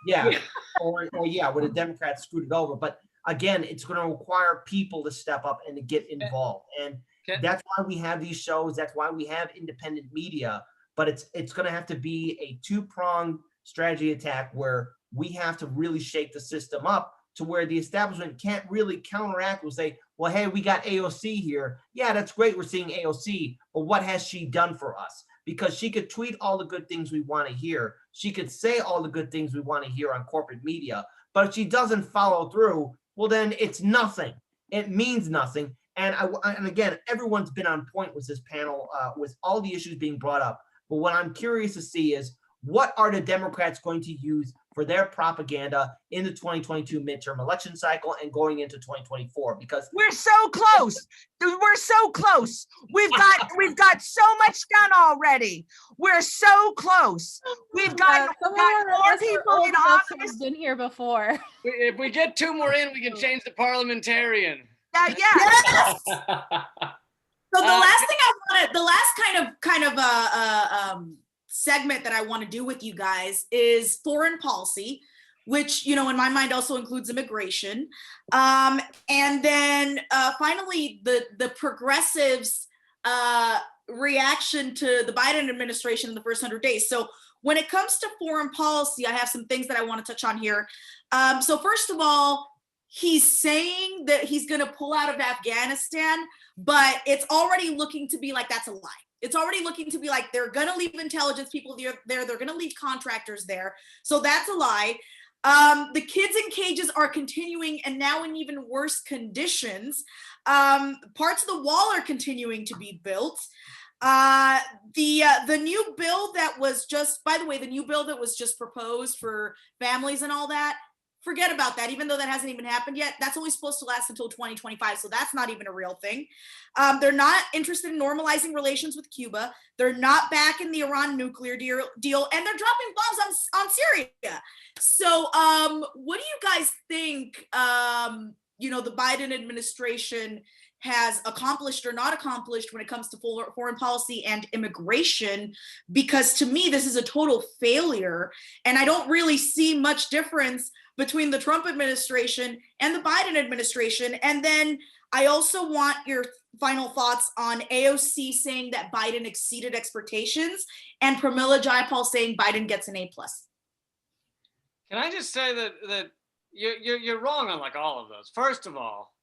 Yeah. Or where the Democrats screwed it over. But again, it's going to require people to step up and to get involved. And that's why we have these shows. That's why we have independent media. But it's going to have to be a two-pronged strategy attack where we have to really shake the system up to where the establishment can't really counteract and say, well, hey, we got AOC here. Yeah, that's great. We're seeing AOC, but what has she done for us? Because she could tweet all the good things we want to hear. She could say all the good things we want to hear on corporate media, but if she doesn't follow through, well, then it's nothing. It means nothing. And again, everyone's been on point with this panel, with all the issues being brought up. But what I'm curious to see is, what are the Democrats going to use for their propaganda in the 2022 midterm election cycle and going into 2024? Because we're so close. We're so close. We've got so much done already. We're so close. We've got more people in office. Been here before. If we get two more in, we can change the parliamentarian. Yes. So the last kind of segment that I want to do with you guys is foreign policy, which, in my mind also includes immigration. And then finally, the progressives' reaction to the Biden administration in the first 100 days. So when it comes to foreign policy, I have some things that I want to touch on here. So first of all, he's saying that he's going to pull out of Afghanistan, but it's already looking to be like that's a lie. It's already looking to be like they're going to leave intelligence people there. They're going to leave contractors there. So that's a lie. The kids in cages are continuing, and now in even worse conditions. Parts of the wall are continuing to be built. The new bill that was just, by the way, the new bill that was just proposed for families and all that, forget about that. Even though that hasn't even happened yet, that's only supposed to last until 2025. So that's not even a real thing. They're not interested in normalizing relations with Cuba. They're not back in the Iran nuclear deal, and they're dropping bombs on Syria. So what do you guys think the Biden administration has accomplished or not accomplished when it comes to foreign policy and immigration, because to me, this is a total failure. And I don't really see much difference between the Trump administration and the Biden administration. And then I also want your final thoughts on AOC saying that Biden exceeded expectations and Pramila Jayapal saying Biden gets an A+. Can I just say that you're wrong on like all of those. First of all,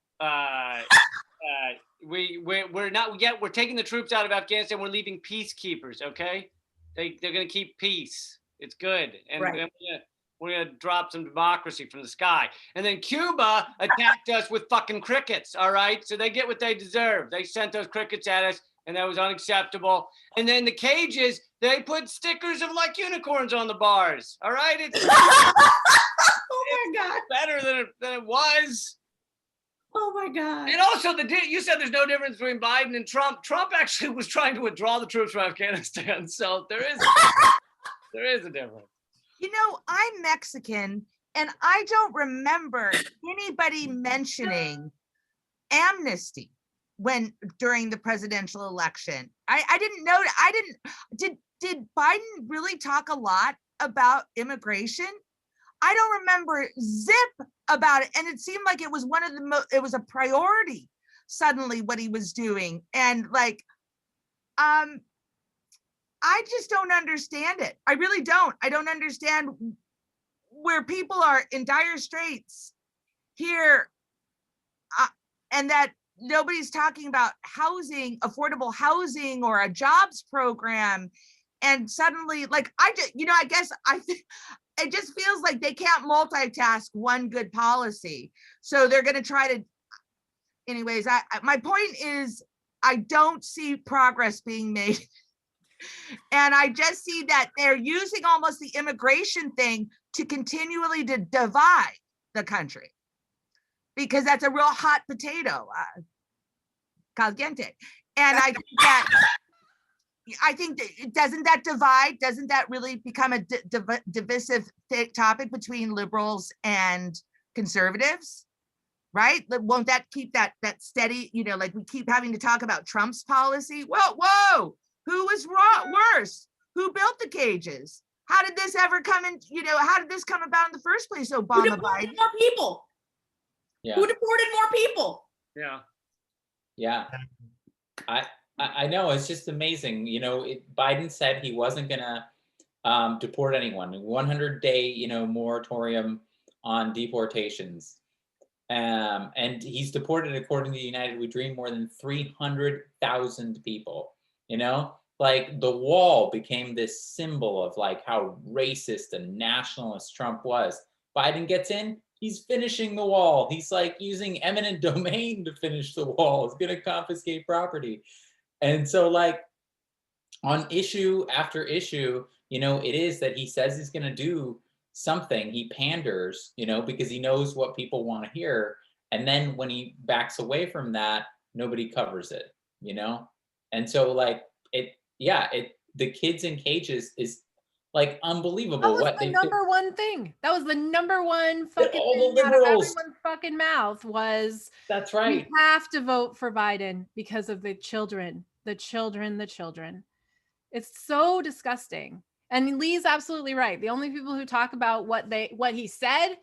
we're taking the troops out of Afghanistan. We're leaving peacekeepers. Okay, they're going to keep peace. It's good, and Right. we're going to drop some democracy from the sky. And then Cuba attacked us with fucking crickets. All right, so they get what they deserve. They sent those crickets at us, and that was unacceptable. And then the cages, they put stickers of like unicorns on the bars. All right, it's Oh my God. better than it was. Oh my God. And also, you said there's no difference between Biden and Trump. Trump actually was trying to withdraw the troops from Afghanistan, so there is a difference. I'm Mexican, and I don't remember anybody mentioning amnesty during the presidential election. I didn't know. Did Biden really talk a lot about immigration? I don't remember zip about it, and it seemed like it was it was a priority suddenly what he was doing, and I just don't understand it. I really don't. I don't understand where people are in dire straits here, and that nobody's talking about housing, affordable housing, or a jobs program, and suddenly, I guess it just feels like they can't multitask one good policy. So they're going to try to, anyways, my point is, I don't see progress being made. And I just see that they're using almost the immigration thing to continually divide the country, because that's a real hot potato, caliente. And I think that doesn't that really become a divisive topic between liberals and conservatives, right? Won't that keep that steady, like we keep having to talk about Trump's policy? Whoa, who was worse? Who built the cages? How did this ever come in? How did this come about in the first place? Obama, Who deported Biden. more people? Yeah. Who deported more people? Yeah. Yeah. I know, it's just amazing. Biden said he wasn't gonna deport anyone. 100-day, moratorium on deportations. And he's deported, according to United We Dream, more than 300,000 people. Like the wall became this symbol of like how racist and nationalist Trump was. Biden gets in, he's finishing the wall. He's like using eminent domain to finish the wall. He's gonna confiscate property. And so like on issue after issue, it is that he says he's going to do something. He panders, because he knows what people want to hear. And then when he backs away from that, nobody covers it, And so like the kids in cages is like unbelievable. That was the number one thing. That was the number one fucking all the thing out of liberals. everyone's fucking mouth was, That's right. we have to vote for Biden because of the children. It's so disgusting. And Lee's absolutely right. The only people who talk about what he said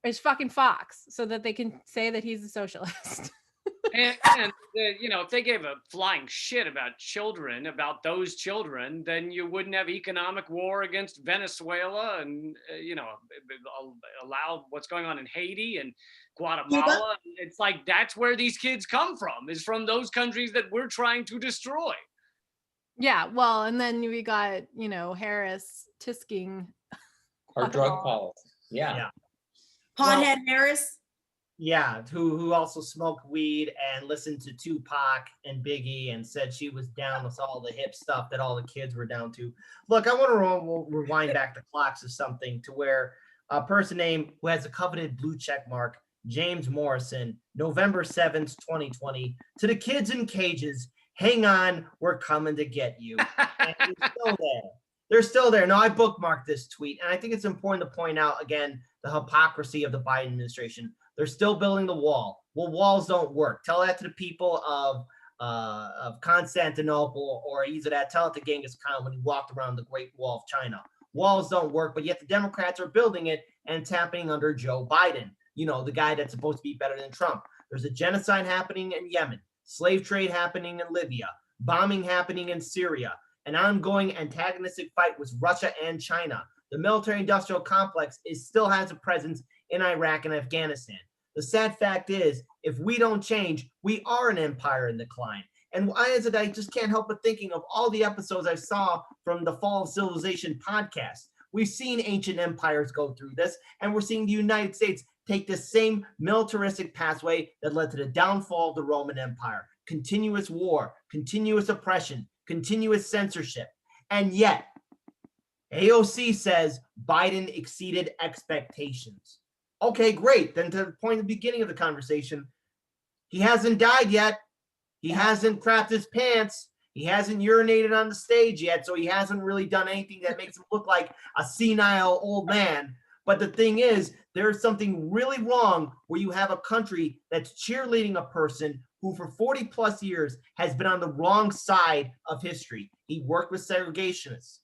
is fucking Fox, so that they can say that he's a socialist. And if they gave a flying shit about those children, then you wouldn't have economic war against Venezuela and, allow what's going on in Haiti and Guatemala. It's like, that's where these kids come from, is from those countries that we're trying to destroy. Yeah, well, and then we got, Harris tisking Our drug policy. Yeah. Pothead Harris. Yeah, who also smoked weed and listened to Tupac and Biggie and said she was down with all the hip stuff that all the kids were down to. Look, I want to rewind back the clocks to something to where a person named who has a coveted blue check mark, James Morrison, November 7th, 2020, to the kids in cages, hang on, we're coming to get you. And they're still there. They're still there. Now, I bookmarked this tweet, and I think it's important to point out, again, the hypocrisy of the Biden administration. They're still building the wall. Well, walls don't work. Tell that to the people of Constantinople, or tell it to Genghis Khan when he walked around the Great Wall of China. Walls don't work, but yet the Democrats are building it, and it's happening under Joe Biden, the guy that's supposed to be better than Trump. There's a genocide happening in Yemen, slave trade happening in Libya, bombing happening in Syria, an ongoing antagonistic fight with Russia and China. The military-industrial complex still has a presence in Iraq and Afghanistan. The sad fact is, if we don't change, we are an empire in decline. And why is it I just can't help but thinking of all the episodes I saw from the Fall of Civilization podcast. We've seen ancient empires go through this, and we're seeing the United States take the same militaristic pathway that led to the downfall of the Roman Empire. Continuous war, continuous oppression, continuous censorship. And yet, AOC says Biden exceeded expectations. Okay, great. Then to the point at the beginning of the conversation, he hasn't died yet. He hasn't crapped his pants. He hasn't urinated on the stage yet. So he hasn't really done anything that makes him look like a senile old man. But the thing is, there's something really wrong where you have a country that's cheerleading a person who for 40 plus years has been on the wrong side of history. He worked with segregationists.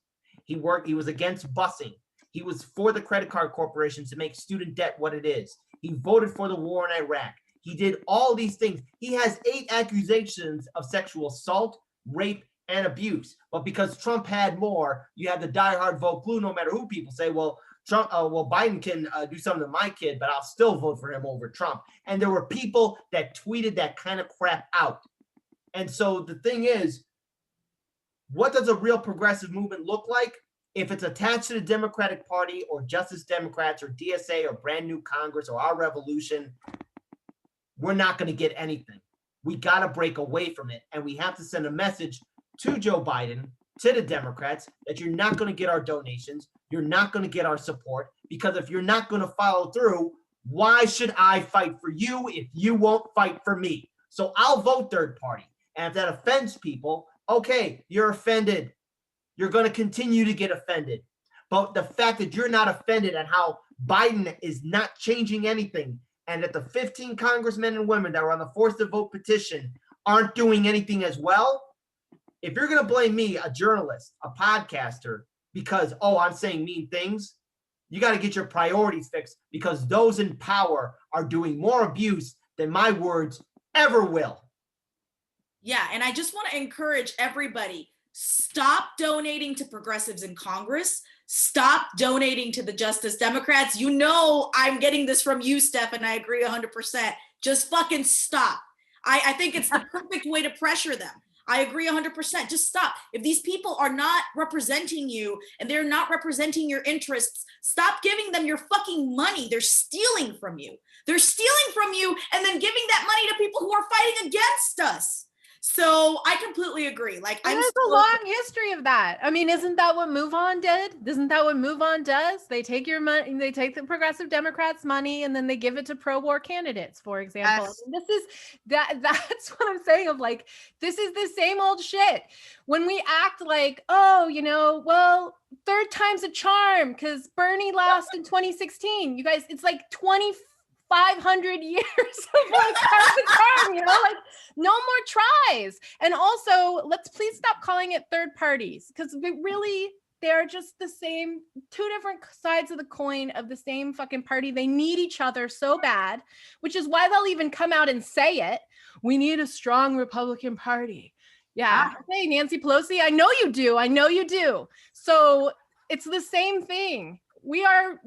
He was against busing. He was for the credit card corporations to make student debt what it is. He voted for the war in Iraq. He did all these things. He has 8 accusations of sexual assault, rape, and abuse. But because Trump had more, you have the diehard vote blue, no matter who people say, well, Biden can do something to my kid, but I'll still vote for him over Trump. And there were people that tweeted that kind of crap out. And so the thing is, what does a real progressive movement look like? If it's attached to the Democratic Party or Justice Democrats or DSA or Brand New Congress or Our Revolution, we're not going to get anything. We got to break away from it. And we have to send a message to Joe Biden, to the Democrats, that you're not going to get our donations. You're not going to get our support, because if you're not going to follow through, why should I fight for you if you won't fight for me? So I'll vote third party. And if that offends people, okay, you're offended. You're going to continue to get offended. But the fact that you're not offended at how Biden is not changing anything, and that the 15 congressmen and women that were on the forced to vote petition aren't doing anything as well, if you're going to blame me, a journalist, a podcaster, because, I'm saying mean things, you got to get your priorities fixed, because those in power are doing more abuse than my words ever will. Yeah, and I just want to encourage everybody, stop donating to progressives in Congress. Stop donating to the Justice Democrats. You know I'm getting this from you, Steph, and I agree 100%. Just fucking stop. I think it's the perfect way to pressure them. I agree 100%. Just stop. If these people are not representing you and they're not representing your interests, stop giving them your fucking money. They're stealing from you. They're stealing from you and then giving that money to people who are fighting against us. So I completely agree. Like, there's a long history of that. I mean, isn't that what Move On did? Isn't that what Move On does? They take your money, they take the progressive Democrats' money, and then they give it to pro-war candidates, for example. Yes. And this is that's what I'm saying of like, this is the same old shit. When we act like, well, third time's a charm because Bernie lost in 2016. You guys, it's like 500 years of like charm, like no more tries. And also, let's please stop calling it third parties, because they are just the same, 2 different sides of the coin of the same fucking party. They need each other so bad, which is why they'll even come out and say it. We need a strong Republican Party. Yeah. Hey, Nancy Pelosi, I know you do. So it's the same thing. We are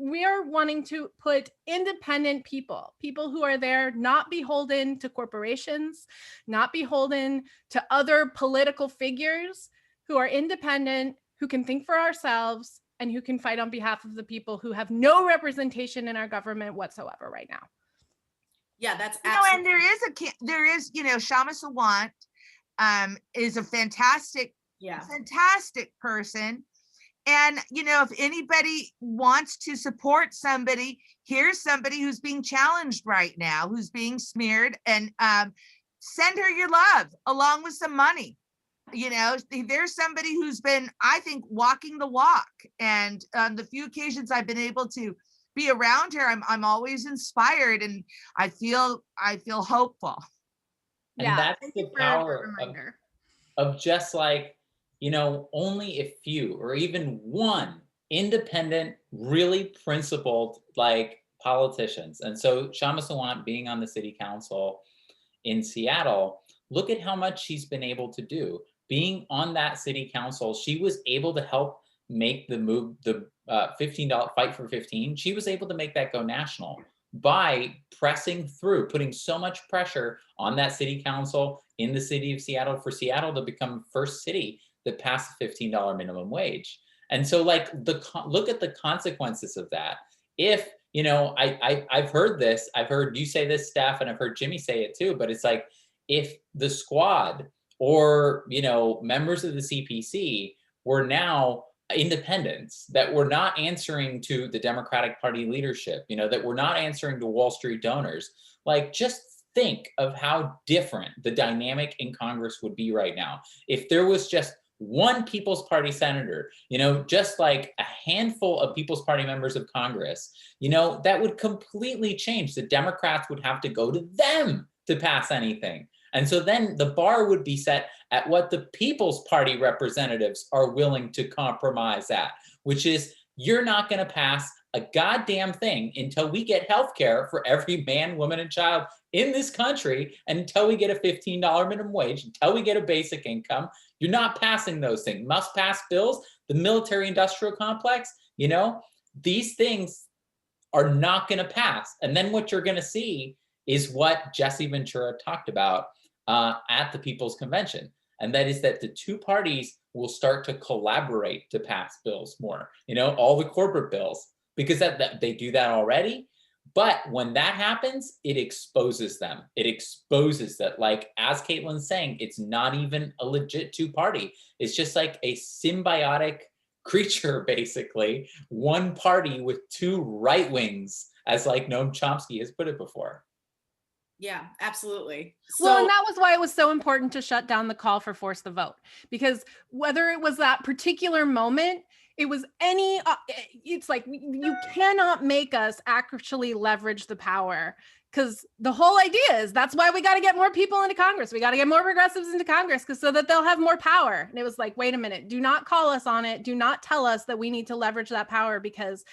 wanting to put independent people who are there, not beholden to corporations, not beholden to other political figures, who are independent, who can think for ourselves, and who can fight on behalf of the people who have no representation in our government whatsoever right now. Yeah, that's absolutely. And there is Shama Sawant is a fantastic person. And, if anybody wants to support somebody, here's somebody who's being challenged right now, who's being smeared, and send her your love along with some money. There's somebody who's been, I think, walking the walk. And the few occasions I've been able to be around her, I'm always inspired, and I feel hopeful. And Yeah, that's thank the you for power the reminder. of just like, you know, only a few or even one independent, really principled like politicians. And so Shama Sawant being on the city council in Seattle, look at how much she's been able to do. Being on that city council, she was able to help make the move, the $15 fight for 15. She was able to make that go national by pressing through, putting so much pressure on that city council in the city of Seattle for Seattle to become first city that passed the $15 minimum wage. And so like look at the consequences of that. If, you know, I've heard this, I've heard you say this, Steph, and I've heard Jimmy say it too, but it's like, if the squad or, you know, members of the CPC were now independents, that were not answering to the Democratic Party leadership, you know, that were not answering to Wall Street donors, like just think of how different the dynamic in Congress would be right now. If there was just one People's Party senator, you know, just like a handful of People's Party members of Congress, you know, that would completely change. The Democrats would have to go to them to pass anything. And so then the bar would be set at what the People's Party representatives are willing to compromise at, which is you're not going to pass a goddamn thing until we get health care for every man, woman, and child in this country, and until we get a $15 minimum wage, until we get a basic income. You're not passing those things. Must pass bills, the military industrial complex, you know, these things are not going to pass. And then what you're going to see is what Jesse Ventura talked about at the People's Convention. And that is that the two parties will start to collaborate to pass bills more, you know, all the corporate bills, because that they do that already. But when that happens, it exposes them. It exposes that, like, as Caitlin's saying, it's not even a legit two-party. It's just like a symbiotic creature, basically. One party with two right wings, as like Noam Chomsky has put it before. Yeah, absolutely. Well, and that was why it was so important to shut down the call for force the vote, because whether it was that particular moment, it was any, it's like, you cannot make us actually leverage the power, because the whole idea is that's why we got to get more people into Congress. We got to get more progressives into Congress, because so that they'll have more power. And it was like, wait a minute, do not call us on it. Do not tell us that we need to leverage that power, because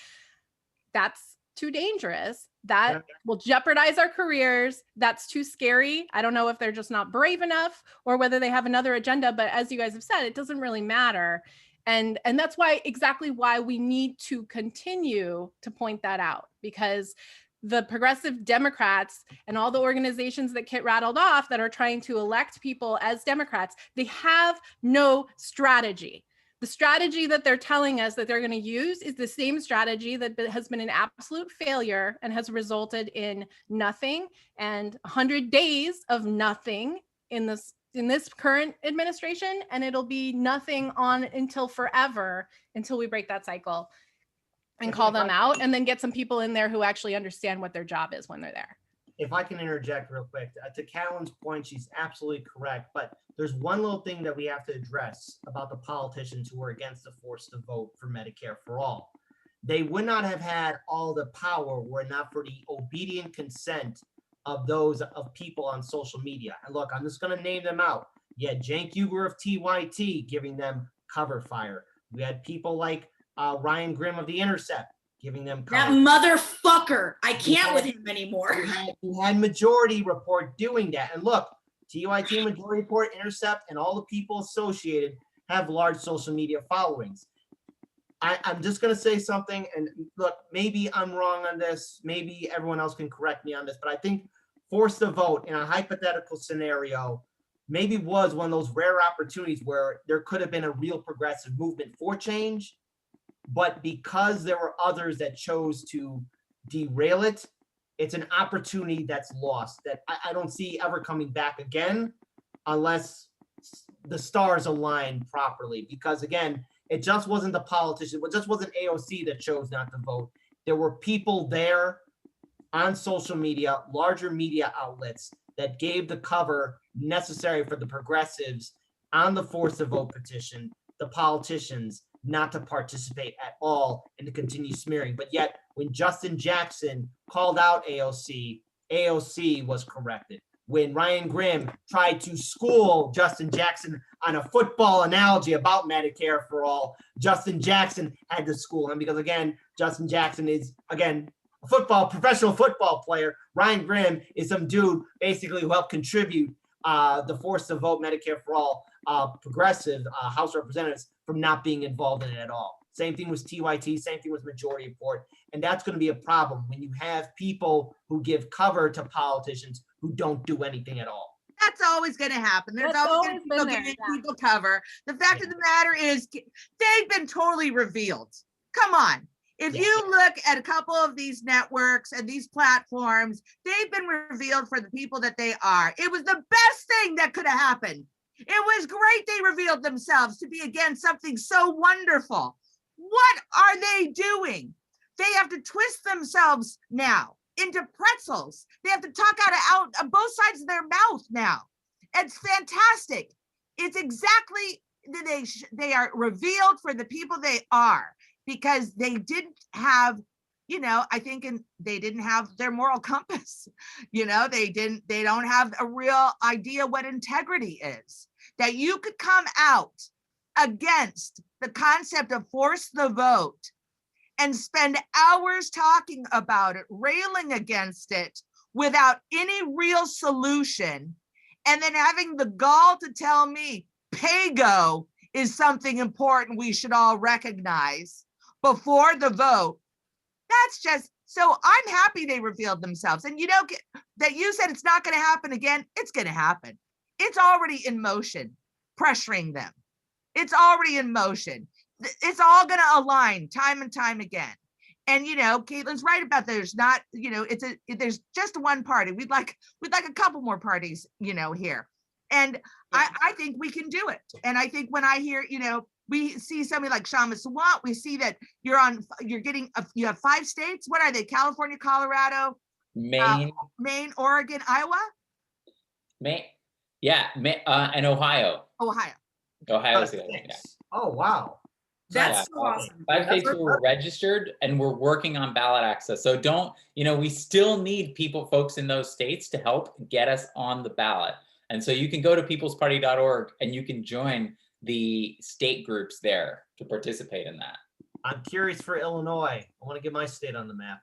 that's too dangerous. That will jeopardize our careers. That's too scary. I don't know if they're just not brave enough or whether they have another agenda, but as you guys have said, it doesn't really matter. And that's why, exactly why we need to continue to point that out, because the progressive Democrats and all the organizations that Kit rattled off that are trying to elect people as Democrats, they have no strategy. The strategy that they're telling us that they're going to use is the same strategy that has been an absolute failure and has resulted in nothing and 100 days of nothing in this current administration, and it'll be nothing on until forever, until we break that cycle and call them out, and then get some people in there who actually understand what their job is when they're there. If I can interject real quick, to Callan's point, she's absolutely correct. But there's one little thing that we have to address about the politicians who are against the force to vote for Medicare for all. They would not have had all the power were it not for the obedient consent of those of people on social media. And look, I'm just going to name them out. You had Cenk Uygur of TYT giving them cover fire. We had people like Ryan Grimm of The Intercept giving them cover. That motherfucker. I can't with him anymore. You had Majority Report doing that. And look, TYT, Majority Report, Intercept, and all the people associated have large social media followings. I'm just going to say something, and look, maybe I'm wrong on this. Maybe everyone else can correct me on this, but I think force the vote in a hypothetical scenario maybe was one of those rare opportunities where there could have been a real progressive movement for change. But because there were others that chose to derail it, it's an opportunity that's lost that I don't see ever coming back again unless the stars align properly. Because again, it just wasn't the politicians, it just wasn't AOC that chose not to vote. There were people there on social media, larger media outlets that gave the cover necessary for the progressives on the force to vote petition, the politicians not to participate at all and to continue smearing. But yet When Justin Jackson called out AOC, AOC was corrected. When Ryan Grimm tried to school Justin Jackson on a football analogy about Medicare for all, Justin Jackson had to school him because, again, Justin Jackson is, again, a professional football player. Ryan Grimm is some dude basically who helped contribute the Force to Vote Medicare for All progressive House representatives from not being involved in it at all. Same thing with TYT, same thing with majority report. And that's going to be a problem when you have people who give cover to politicians who don't do anything at all. That's always going to happen. There's That's always going to be always people been there, giving people cover. The fact of the matter is they've been totally revealed. Come on. If you look at a couple of these networks and these platforms, they've been revealed for the people that they are. It was the best thing that could have happened. It was great they revealed themselves to be, again, something so wonderful. What are they doing? They have to twist themselves now into pretzels. They have to talk out of both sides of their mouth now. It's fantastic. It's exactly, they are revealed for the people they are, because they didn't have, I think they didn't have their moral compass. They don't have a real idea what integrity is. That you could come out against the concept of force the vote and spend hours talking about it, railing against it without any real solution, and then having the gall to tell me pay-go is something important we should all recognize before the vote. That's just, so I'm happy they revealed themselves. And that you said it's not going to happen again, it's going to happen. It's already in motion, pressuring them. It's already in motion. It's all going to align time and time again. And, Caitlin's right about there's not, there's just one party. We'd like a couple more parties, here. And I think we can do it. And I think when I hear, we see somebody like Shama Sawant, we see that you have 5 states. What are they? California, Colorado, Maine, Oregon, Iowa? Maine. Yeah. And Ohio. Ohio's the other one, yeah. Oh, wow. That's so awesome. 5 states who were registered, and we're working on ballot access. So we still need folks in those states to help get us on the ballot. And so you can go to peoplesparty.org and you can join the state groups there to participate in that. I'm curious for Illinois. I want to get my state on the map.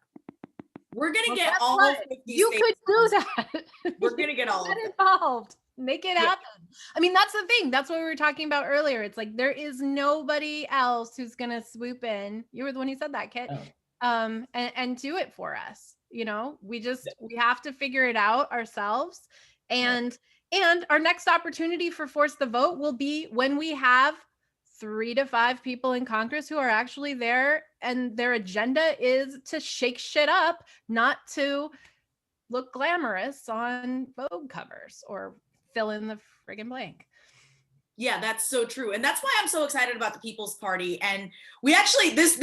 We're going to get all of 50 you states. could do that. We're going to get all of Get it. involved. Make it happen. I mean, that's the thing. That's what we were talking about earlier. It's like there is nobody else who's gonna swoop in. You were the one who said that, Kit. Oh. And do it for us. We have to figure it out ourselves. And our next opportunity for Force the Vote will be when we have 3 to 5 people in Congress who are actually there, and their agenda is to shake shit up, not to look glamorous on Vogue covers or fill in the friggin' blank. Yeah, that's so true. And that's why I'm so excited about the People's Party. And we actually, this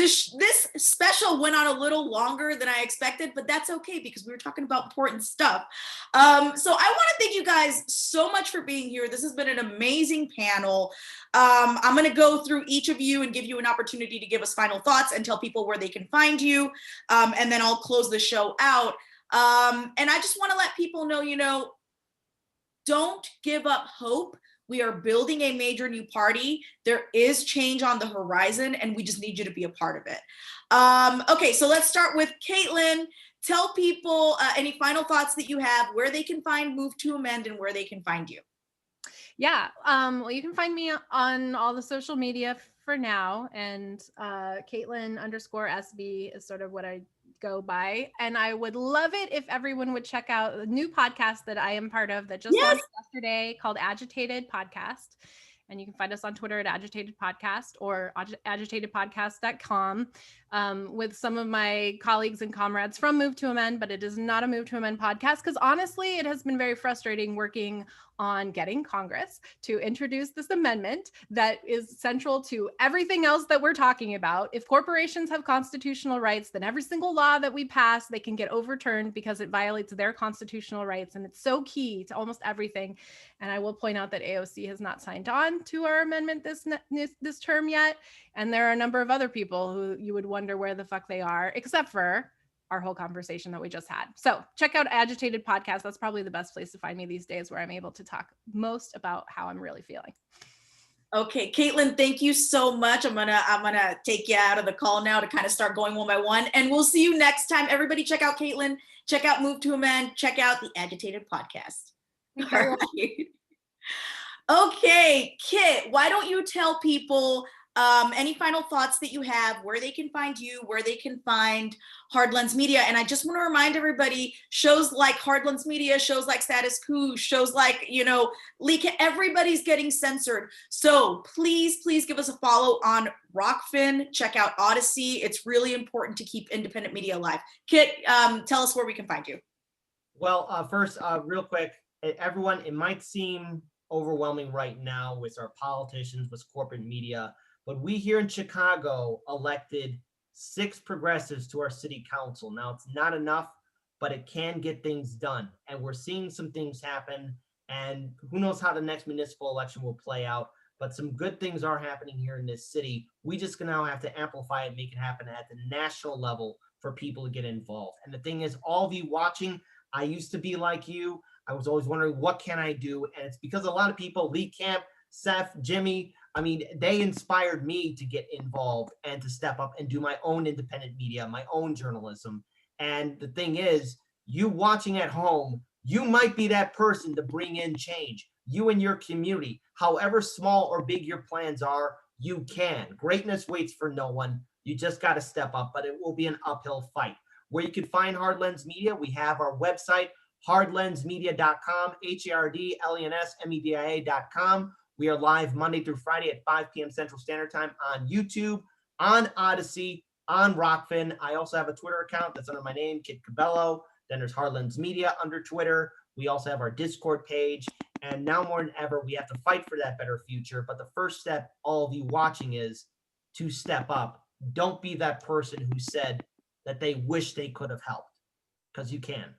special went on a little longer than I expected, but that's okay because we were talking about important stuff. So I want to thank you guys so much for being here. This has been an amazing panel. I'm going to go through each of you and give you an opportunity to give us final thoughts and tell people where they can find you. And then I'll close the show out. And I just want to let people know, don't give up hope. We are building a major new party. There is change on the horizon, and we just need you to be a part of it. Okay, so let's start with Kaitling. Tell people any final thoughts that you have, where they can find Move to Amend, and where they can find you. Yeah, well, you can find me on all the social media for now, and Kaitling_SB is sort of what I go by. And I would love it if everyone would check out the new podcast that I am part of that just launched yesterday called Agitated Podcast. And you can find us on Twitter at Agitated Podcast or agitatedpodcast.com with some of my colleagues and comrades from Move to Amend, but it is not a Move to Amend podcast because honestly, it has been very frustrating working on getting Congress to introduce this amendment that is central to everything else that we're talking about. If corporations have constitutional rights, then every single law that we pass, they can get overturned because it violates their constitutional rights. And it's so key to almost everything. And I will point out that AOC has not signed on on to our amendment this term yet. And there are a number of other people who you would wonder where the fuck they are, except for our whole conversation that we just had. So check out Agitated Podcast. That's probably the best place to find me these days, where I'm able to talk most about how I'm really feeling. Okay, Caitlin, thank you so much. I'm gonna take you out of the call now to kind of start going one by one, and we'll see you next time. Everybody, check out Caitlin, check out Move to Amend, check out the Agitated Podcast. All right. Okay, Kit, why don't you tell people any final thoughts that you have, where they can find you, where they can find Hard Lens Media. And I just want to remind everybody, shows like Hard Lens Media, shows like Status Quo, shows like, Leak, everybody's getting censored. So please give us a follow on Rockfin. Check out Odyssey. It's really important to keep independent media alive. Kit, tell us where we can find you. Well, first, real quick, everyone, it might seem overwhelming right now with our politicians, with corporate media, but we here in Chicago elected 6 progressives to our city council. Now, it's not enough, but it can get things done. And we're seeing some things happen, and who knows how the next municipal election will play out, but some good things are happening here in this city. We just now have to amplify it, make it happen at the national level for people to get involved. And the thing is, all of you watching, I used to be like you. I was always wondering, what can I do? And it's because a lot of people, Lee Camp, Seth, Jimmy, they inspired me to get involved and to step up and do my own independent media, my own journalism. And the thing is, you watching at home, you might be that person to bring in change. You and your community, however small or big your plans are, you can. Greatness waits for no one. You just got to step up, but it will be an uphill fight. Where you can find Hard Lens Media, we have our website, hardlensmedia.com, HARDLENSMEDIA.com. We are live Monday through Friday at 5 p.m. Central Standard Time on YouTube, on Odyssey, on Rockfin. I also have a Twitter account that's under my name, Kit Cabello. Then there's Hard Lens Media under Twitter. We also have our Discord page. And now more than ever, we have to fight for that better future. But the first step, all of you watching, is to step up. Don't be that person who said that they wish they could have helped, because you can.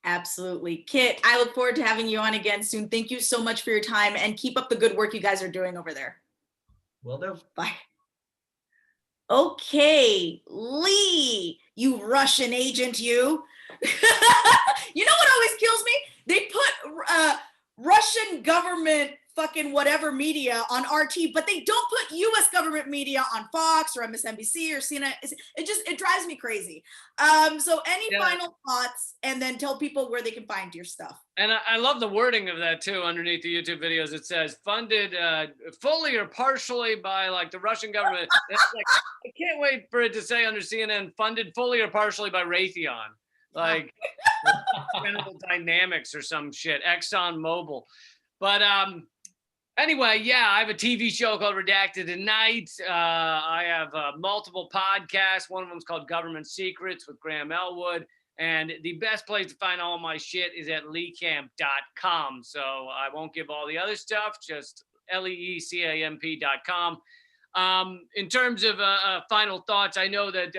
Absolutely. Kit, I look forward to having you on again soon. Thank you so much for your time, and keep up the good work you guys are doing over there. Will do. Bye. Okay, Lee, you Russian agent, you. You know what always kills me? They put Russian government fucking whatever media on RT, but they don't put U.S. government media on Fox or MSNBC or CNN. It drives me crazy. So any final thoughts, and then tell people where they can find your stuff. And I love the wording of that too. Underneath the YouTube videos, it says funded fully or partially by like the Russian government. Like, I can't wait for it to say under CNN, funded fully or partially by Raytheon, like General Dynamics or some shit, Exxon Mobil. But anyway, yeah, I have a TV show called Redacted tonight. I have multiple podcasts. One of them is called Government Secrets with Graham Elwood. And the best place to find all my shit is at leecamp.com. So I won't give all the other stuff, just leecamp.com. In terms of final thoughts, I know that,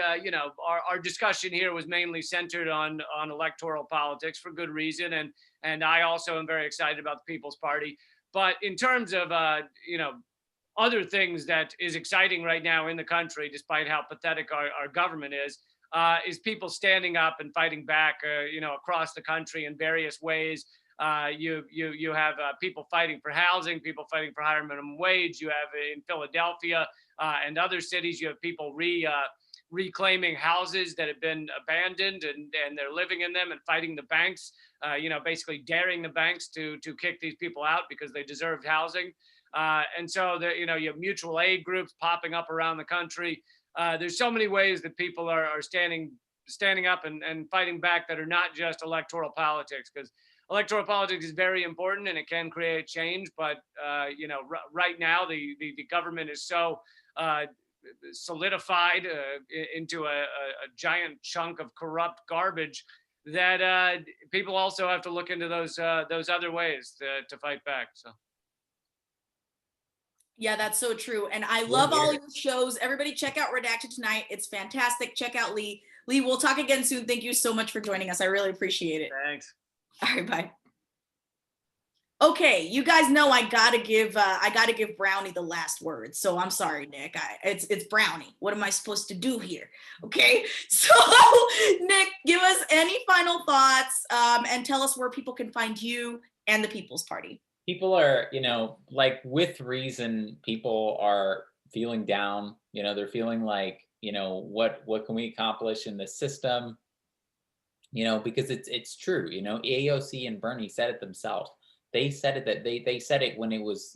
our discussion here was mainly centered on electoral politics for good reason. And I also am very excited about the People's Party. But in terms of, other things that is exciting right now in the country, despite how pathetic our government is people standing up and fighting back, across the country in various ways. You have people fighting for housing, people fighting for higher minimum wage. You have in Philadelphia and other cities, you have people reclaiming houses that have been abandoned, and they're living in them and fighting the banks, basically daring the banks to kick these people out because they deserved housing. And so you have mutual aid groups popping up around the country. There's so many ways that people are standing up and fighting back that are not just electoral politics, because electoral politics is very important and it can create change. But, right now the government is so solidified into a giant chunk of corrupt garbage that people also have to look into those other ways to fight back. So. Yeah, that's so true. And I love all your shows. Everybody check out Redacted tonight. It's fantastic. Check out Lee. Lee, we'll talk again soon. Thank you so much for joining us. I really appreciate it. Thanks. All right, bye. Okay, you guys know I gotta give Brownie the last word. So I'm sorry, Nick. It's Brownie. What am I supposed to do here? Okay, so Nick, give us any final thoughts and tell us where people can find you and the People's Party. People are, like with reason, people are feeling down. They're feeling like, what can we accomplish in this system? Because it's true. AOC and Bernie said it themselves. They said it that they said it when it was,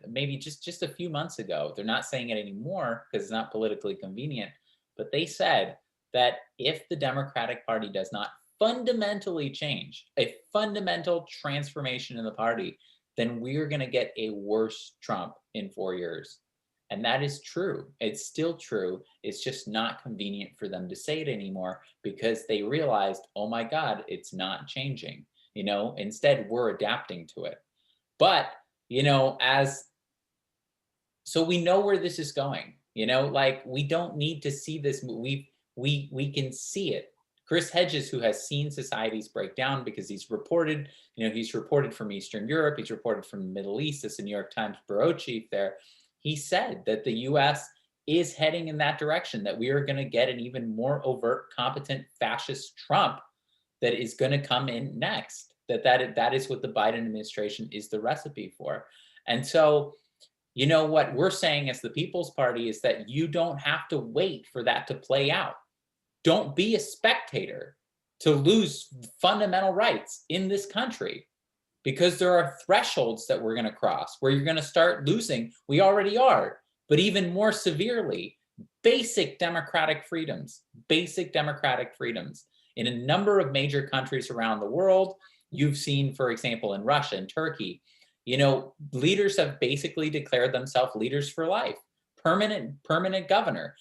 maybe just a few months ago. They're not saying it anymore because it's not politically convenient. But they said that if the Democratic Party does not fundamentally change, a fundamental transformation in the party, then we're going to get a worse Trump in 4 years. And that is true. It's still true. It's just not convenient for them to say it anymore because they realized, oh my God, it's not changing. Instead, we're adapting to it. But, so we know where this is going, like we don't need to see this. We can see it. Chris Hedges, who has seen societies break down because he's reported from Eastern Europe, he's reported from the Middle East as the New York Times bureau chief there. He said that the US is heading in that direction, that we are going to get an even more overt, competent fascist Trump that is going to come in next, that is what the Biden administration is the recipe for. And so, what we're saying as the People's Party is that you don't have to wait for that to play out. Don't be a spectator to lose fundamental rights in this country, because there are thresholds that we're going to cross where you're going to start losing. We already are, but even more severely, basic democratic freedoms in a number of major countries around the world. You've seen, for example, in Russia and Turkey, leaders have basically declared themselves leaders for life. Permanent governor,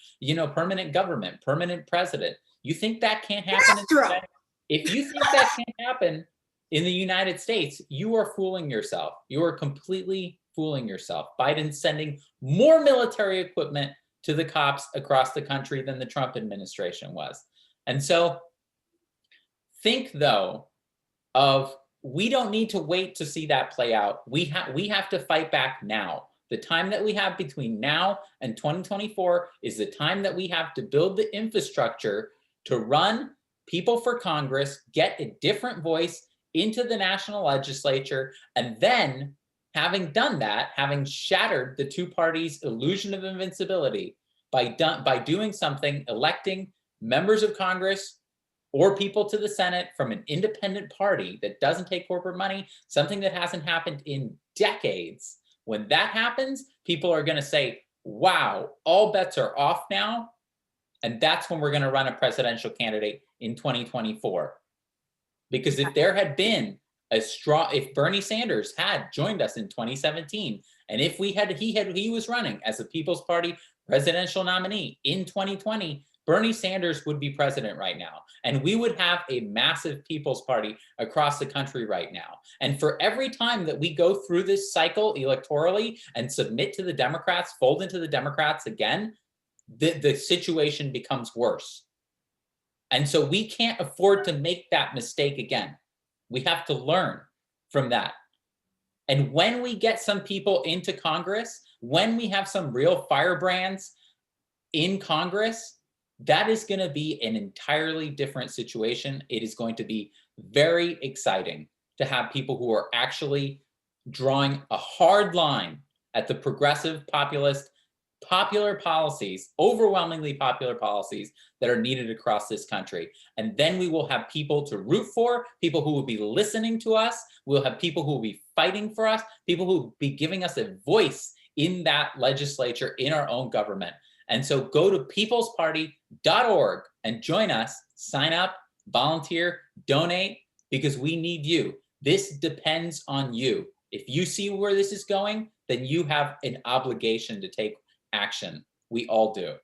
permanent government, permanent president. You think that can't happen? If you think that can't happen in the United States, you are fooling yourself. You are completely fooling yourself. Biden's sending more military equipment to the cops across the country than the Trump administration was. And so think, though, we don't need to wait to see that play out. We have to fight back now. The time that we have between now and 2024 is the time that we have to build the infrastructure to run people for Congress, get a different voice into the national legislature, and then, having done that, having shattered the two parties' illusion of invincibility by doing something, electing members of Congress or people to the Senate from an independent party that doesn't take corporate money, something that hasn't happened in decades. When that happens, people are going to say, wow, all bets are off now. And that's when we're going to run a presidential candidate in 2024. Because if there had been if Bernie Sanders had joined us in 2017, and if he was running as a People's Party presidential nominee in 2020, Bernie Sanders would be president right now. And we would have a massive People's Party across the country right now. And for every time that we go through this cycle electorally and submit to the Democrats, fold into the Democrats again, the situation becomes worse. And so we can't afford to make that mistake again. We have to learn from that. And when we get some people into Congress, when we have some real firebrands in Congress, that is going to be an entirely different situation. It is going to be very exciting to have people who are actually drawing a hard line at the progressive, populist, popular policies, overwhelmingly popular policies that are needed across this country. And then we will have people to root for, people who will be listening to us. We'll have people who will be fighting for us, people who will be giving us a voice in that legislature, in our own government. And so go to peoplesparty.org and join us, sign up, volunteer, donate, because we need you. This depends on you. If you see where this is going, then you have an obligation to take action. We all do.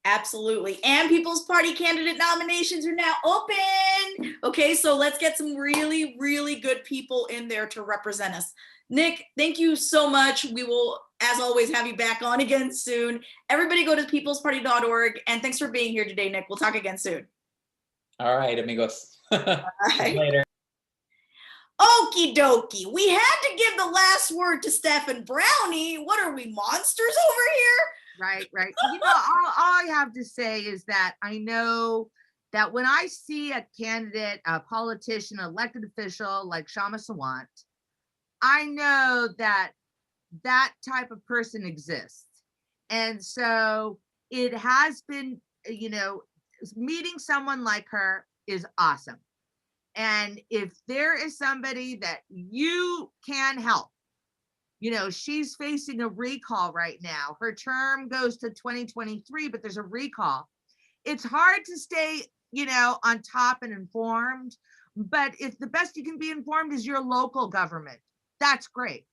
Absolutely. And People's Party candidate nominations are now open. Okay, so let's get some really, really good people in there to represent us. Nick, thank you so much. We will, as always, have you back on again soon. Everybody go to peoplesparty.org. And thanks for being here today, Nick. We'll talk again soon. All right, amigos. All right. Later. Okie dokie. We had to give the last word to Stef and Brownie. What are we, monsters over here? Right. All I have to say is that I know that when I see a candidate, a politician, elected official like Shama Sawant, I know that that type of person exists. And so it has been, meeting someone like her is awesome. And if there is somebody that you can help, she's facing a recall right now. Her term goes to 2023, but there's a recall. It's hard to stay, on top and informed, but if the best you can be informed is your local government, that's great.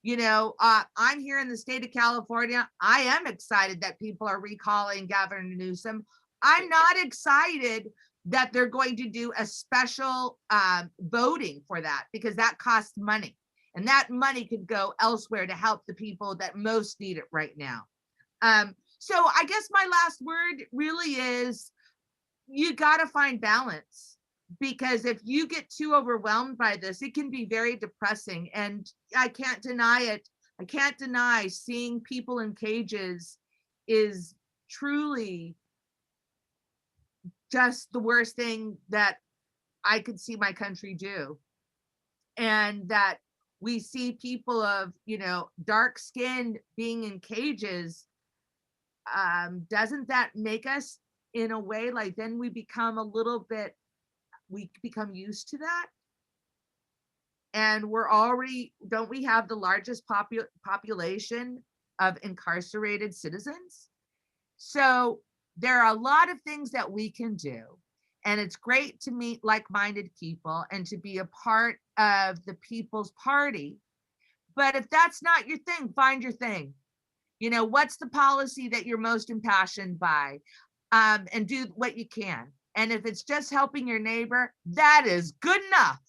I'm here in the state of California. I am excited that people are recalling Governor Newsom. I'm not excited that they're going to do a special voting for that, because that costs money. And that money could go elsewhere to help the people that most need it right now. So I guess my last word really is, you got to find balance, because if you get too overwhelmed by this, it can be very depressing. And I can't deny it. I can't deny seeing people in cages is truly just the worst thing that I could see my country do. And that we see people of, dark skin being in cages, doesn't that make us, in a way, like then we become used to that? And don't we have the largest population of incarcerated citizens? So there are a lot of things that we can do. And it's great to meet like-minded people and to be a part of the People's Party. But if that's not your thing, find your thing. What's the policy that you're most impassioned by? And do what you can. And if it's just helping your neighbor, that is good enough.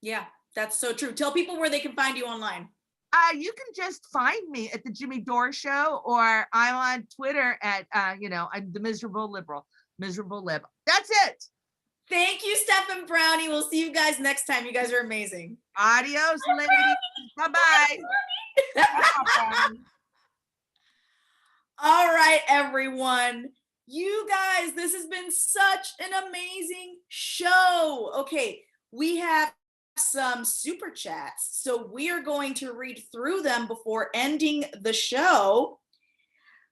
Yeah, that's so true. Tell people where they can find you online. You can just find me at the Jimmy Dore Show, or I'm on Twitter at, I'm the miserable lib. That's it. Thank you, Stef and Brownie. We'll see you guys next time. You guys are amazing. Adios, ladies. Bye-bye. All right, everyone. You guys, this has been such an amazing show. Okay, we have some super chats, so we are going to read through them before ending the show.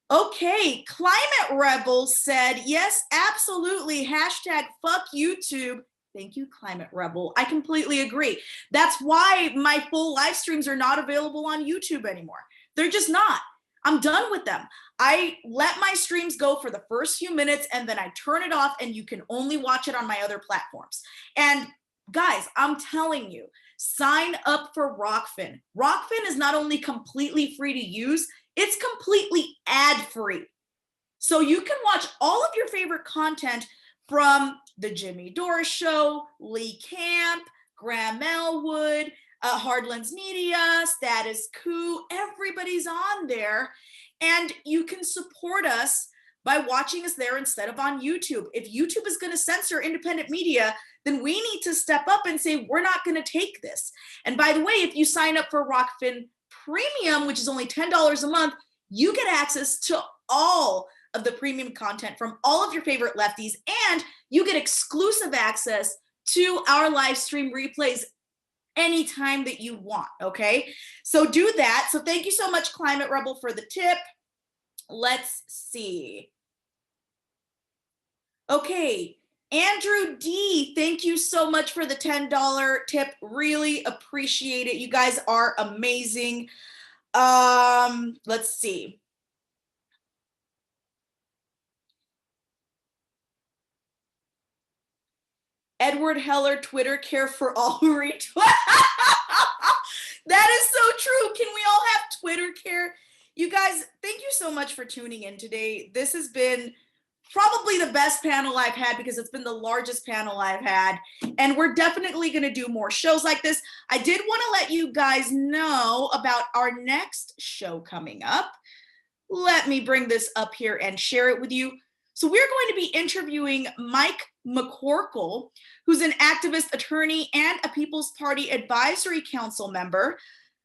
Okay, Climate Rebel said, yes, absolutely. Hashtag fuck YouTube. Thank you, Climate Rebel. I completely agree. That's why my full live streams are not available on YouTube anymore. They're just not. I'm done with them. I let my streams go for the first few minutes and then I turn it off, and you can only watch it on my other platforms. And guys, I'm telling you, sign up for Rockfin. Rockfin is not only completely free to use, it's completely ad-free. So you can watch all of your favorite content from The Jimmy Dore Show, Lee Camp, Graham Elwood, Hardlands Media, Status Quo, everybody's on there. And you can support us by watching us there instead of on YouTube. If YouTube is going to censor independent media, then we need to step up and say, we're not going to take this. And by the way, if you sign up for Rockfin Premium, which is only $10 a month, you get access to all of the premium content from all of your favorite lefties, and you get exclusive access to our live stream replays anytime that you want, okay? So do that. So thank you so much, Climate Rebel, for the tip. Let's see. Okay, Andrew D, thank you so much for the $10 tip. Really appreciate it. You guys are amazing. Let's see. Edward Heller, Twitter, care for all who retweet. That is so true. Can we all have Twitter care? You guys, thank you so much for tuning in today. This has been probably the best panel I've had, because it's been the largest panel I've had. And we're definitely going to do more shows like this. I did want to let you guys know about our next show coming up. Let me bring this up here and share it with you. So we're going to be interviewing Mike McCorkle, who's an activist, attorney, and a People's Party Advisory Council member.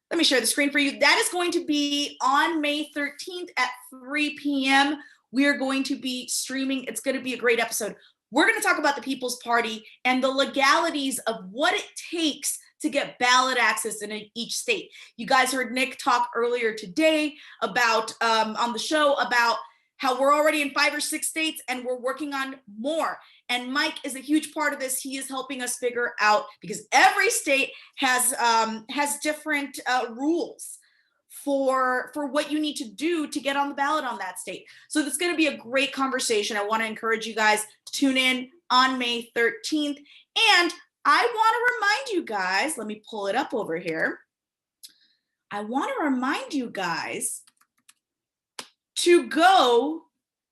Let me share the screen for you. That is going to be on May 13th at 3 p.m. We are going to be streaming. It's going to be a great episode. We're going to talk about the People's Party and the legalities of what it takes to get ballot access in each state. You guys heard Nick talk earlier today about on the show about how we're already in 5 or 6 states and we're working on more. And Mike is a huge part of this. He is helping us figure out, because every state has different rules for what you need to do to get on the ballot on that state. So it's going to be a great conversation. I want to encourage you guys to tune in on May 13th. And I want to remind you guys, let me pull it up over here. I want to remind you guys to go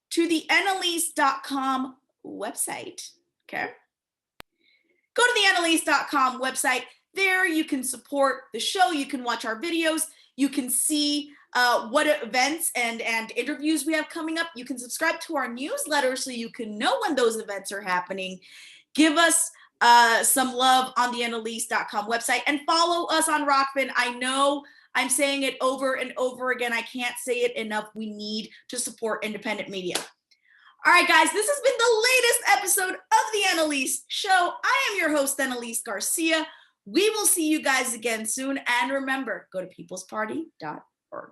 to the Eynelys.com website, okay? Go to the Eynelys.com website. There you can support the show. You can watch our videos. You can see what events and interviews we have coming up. You can subscribe to our newsletter so you can know when those events are happening. Give us some love on the Eynelys.com website and follow us on Rockfin. I know I'm saying it over and over again. I can't say it enough. We need to support independent media. All right, guys, this has been the latest episode of the Eynelys Show. I am your host, Eynelys Garcia. We will see you guys again soon. And remember, go to peoplesparty.org.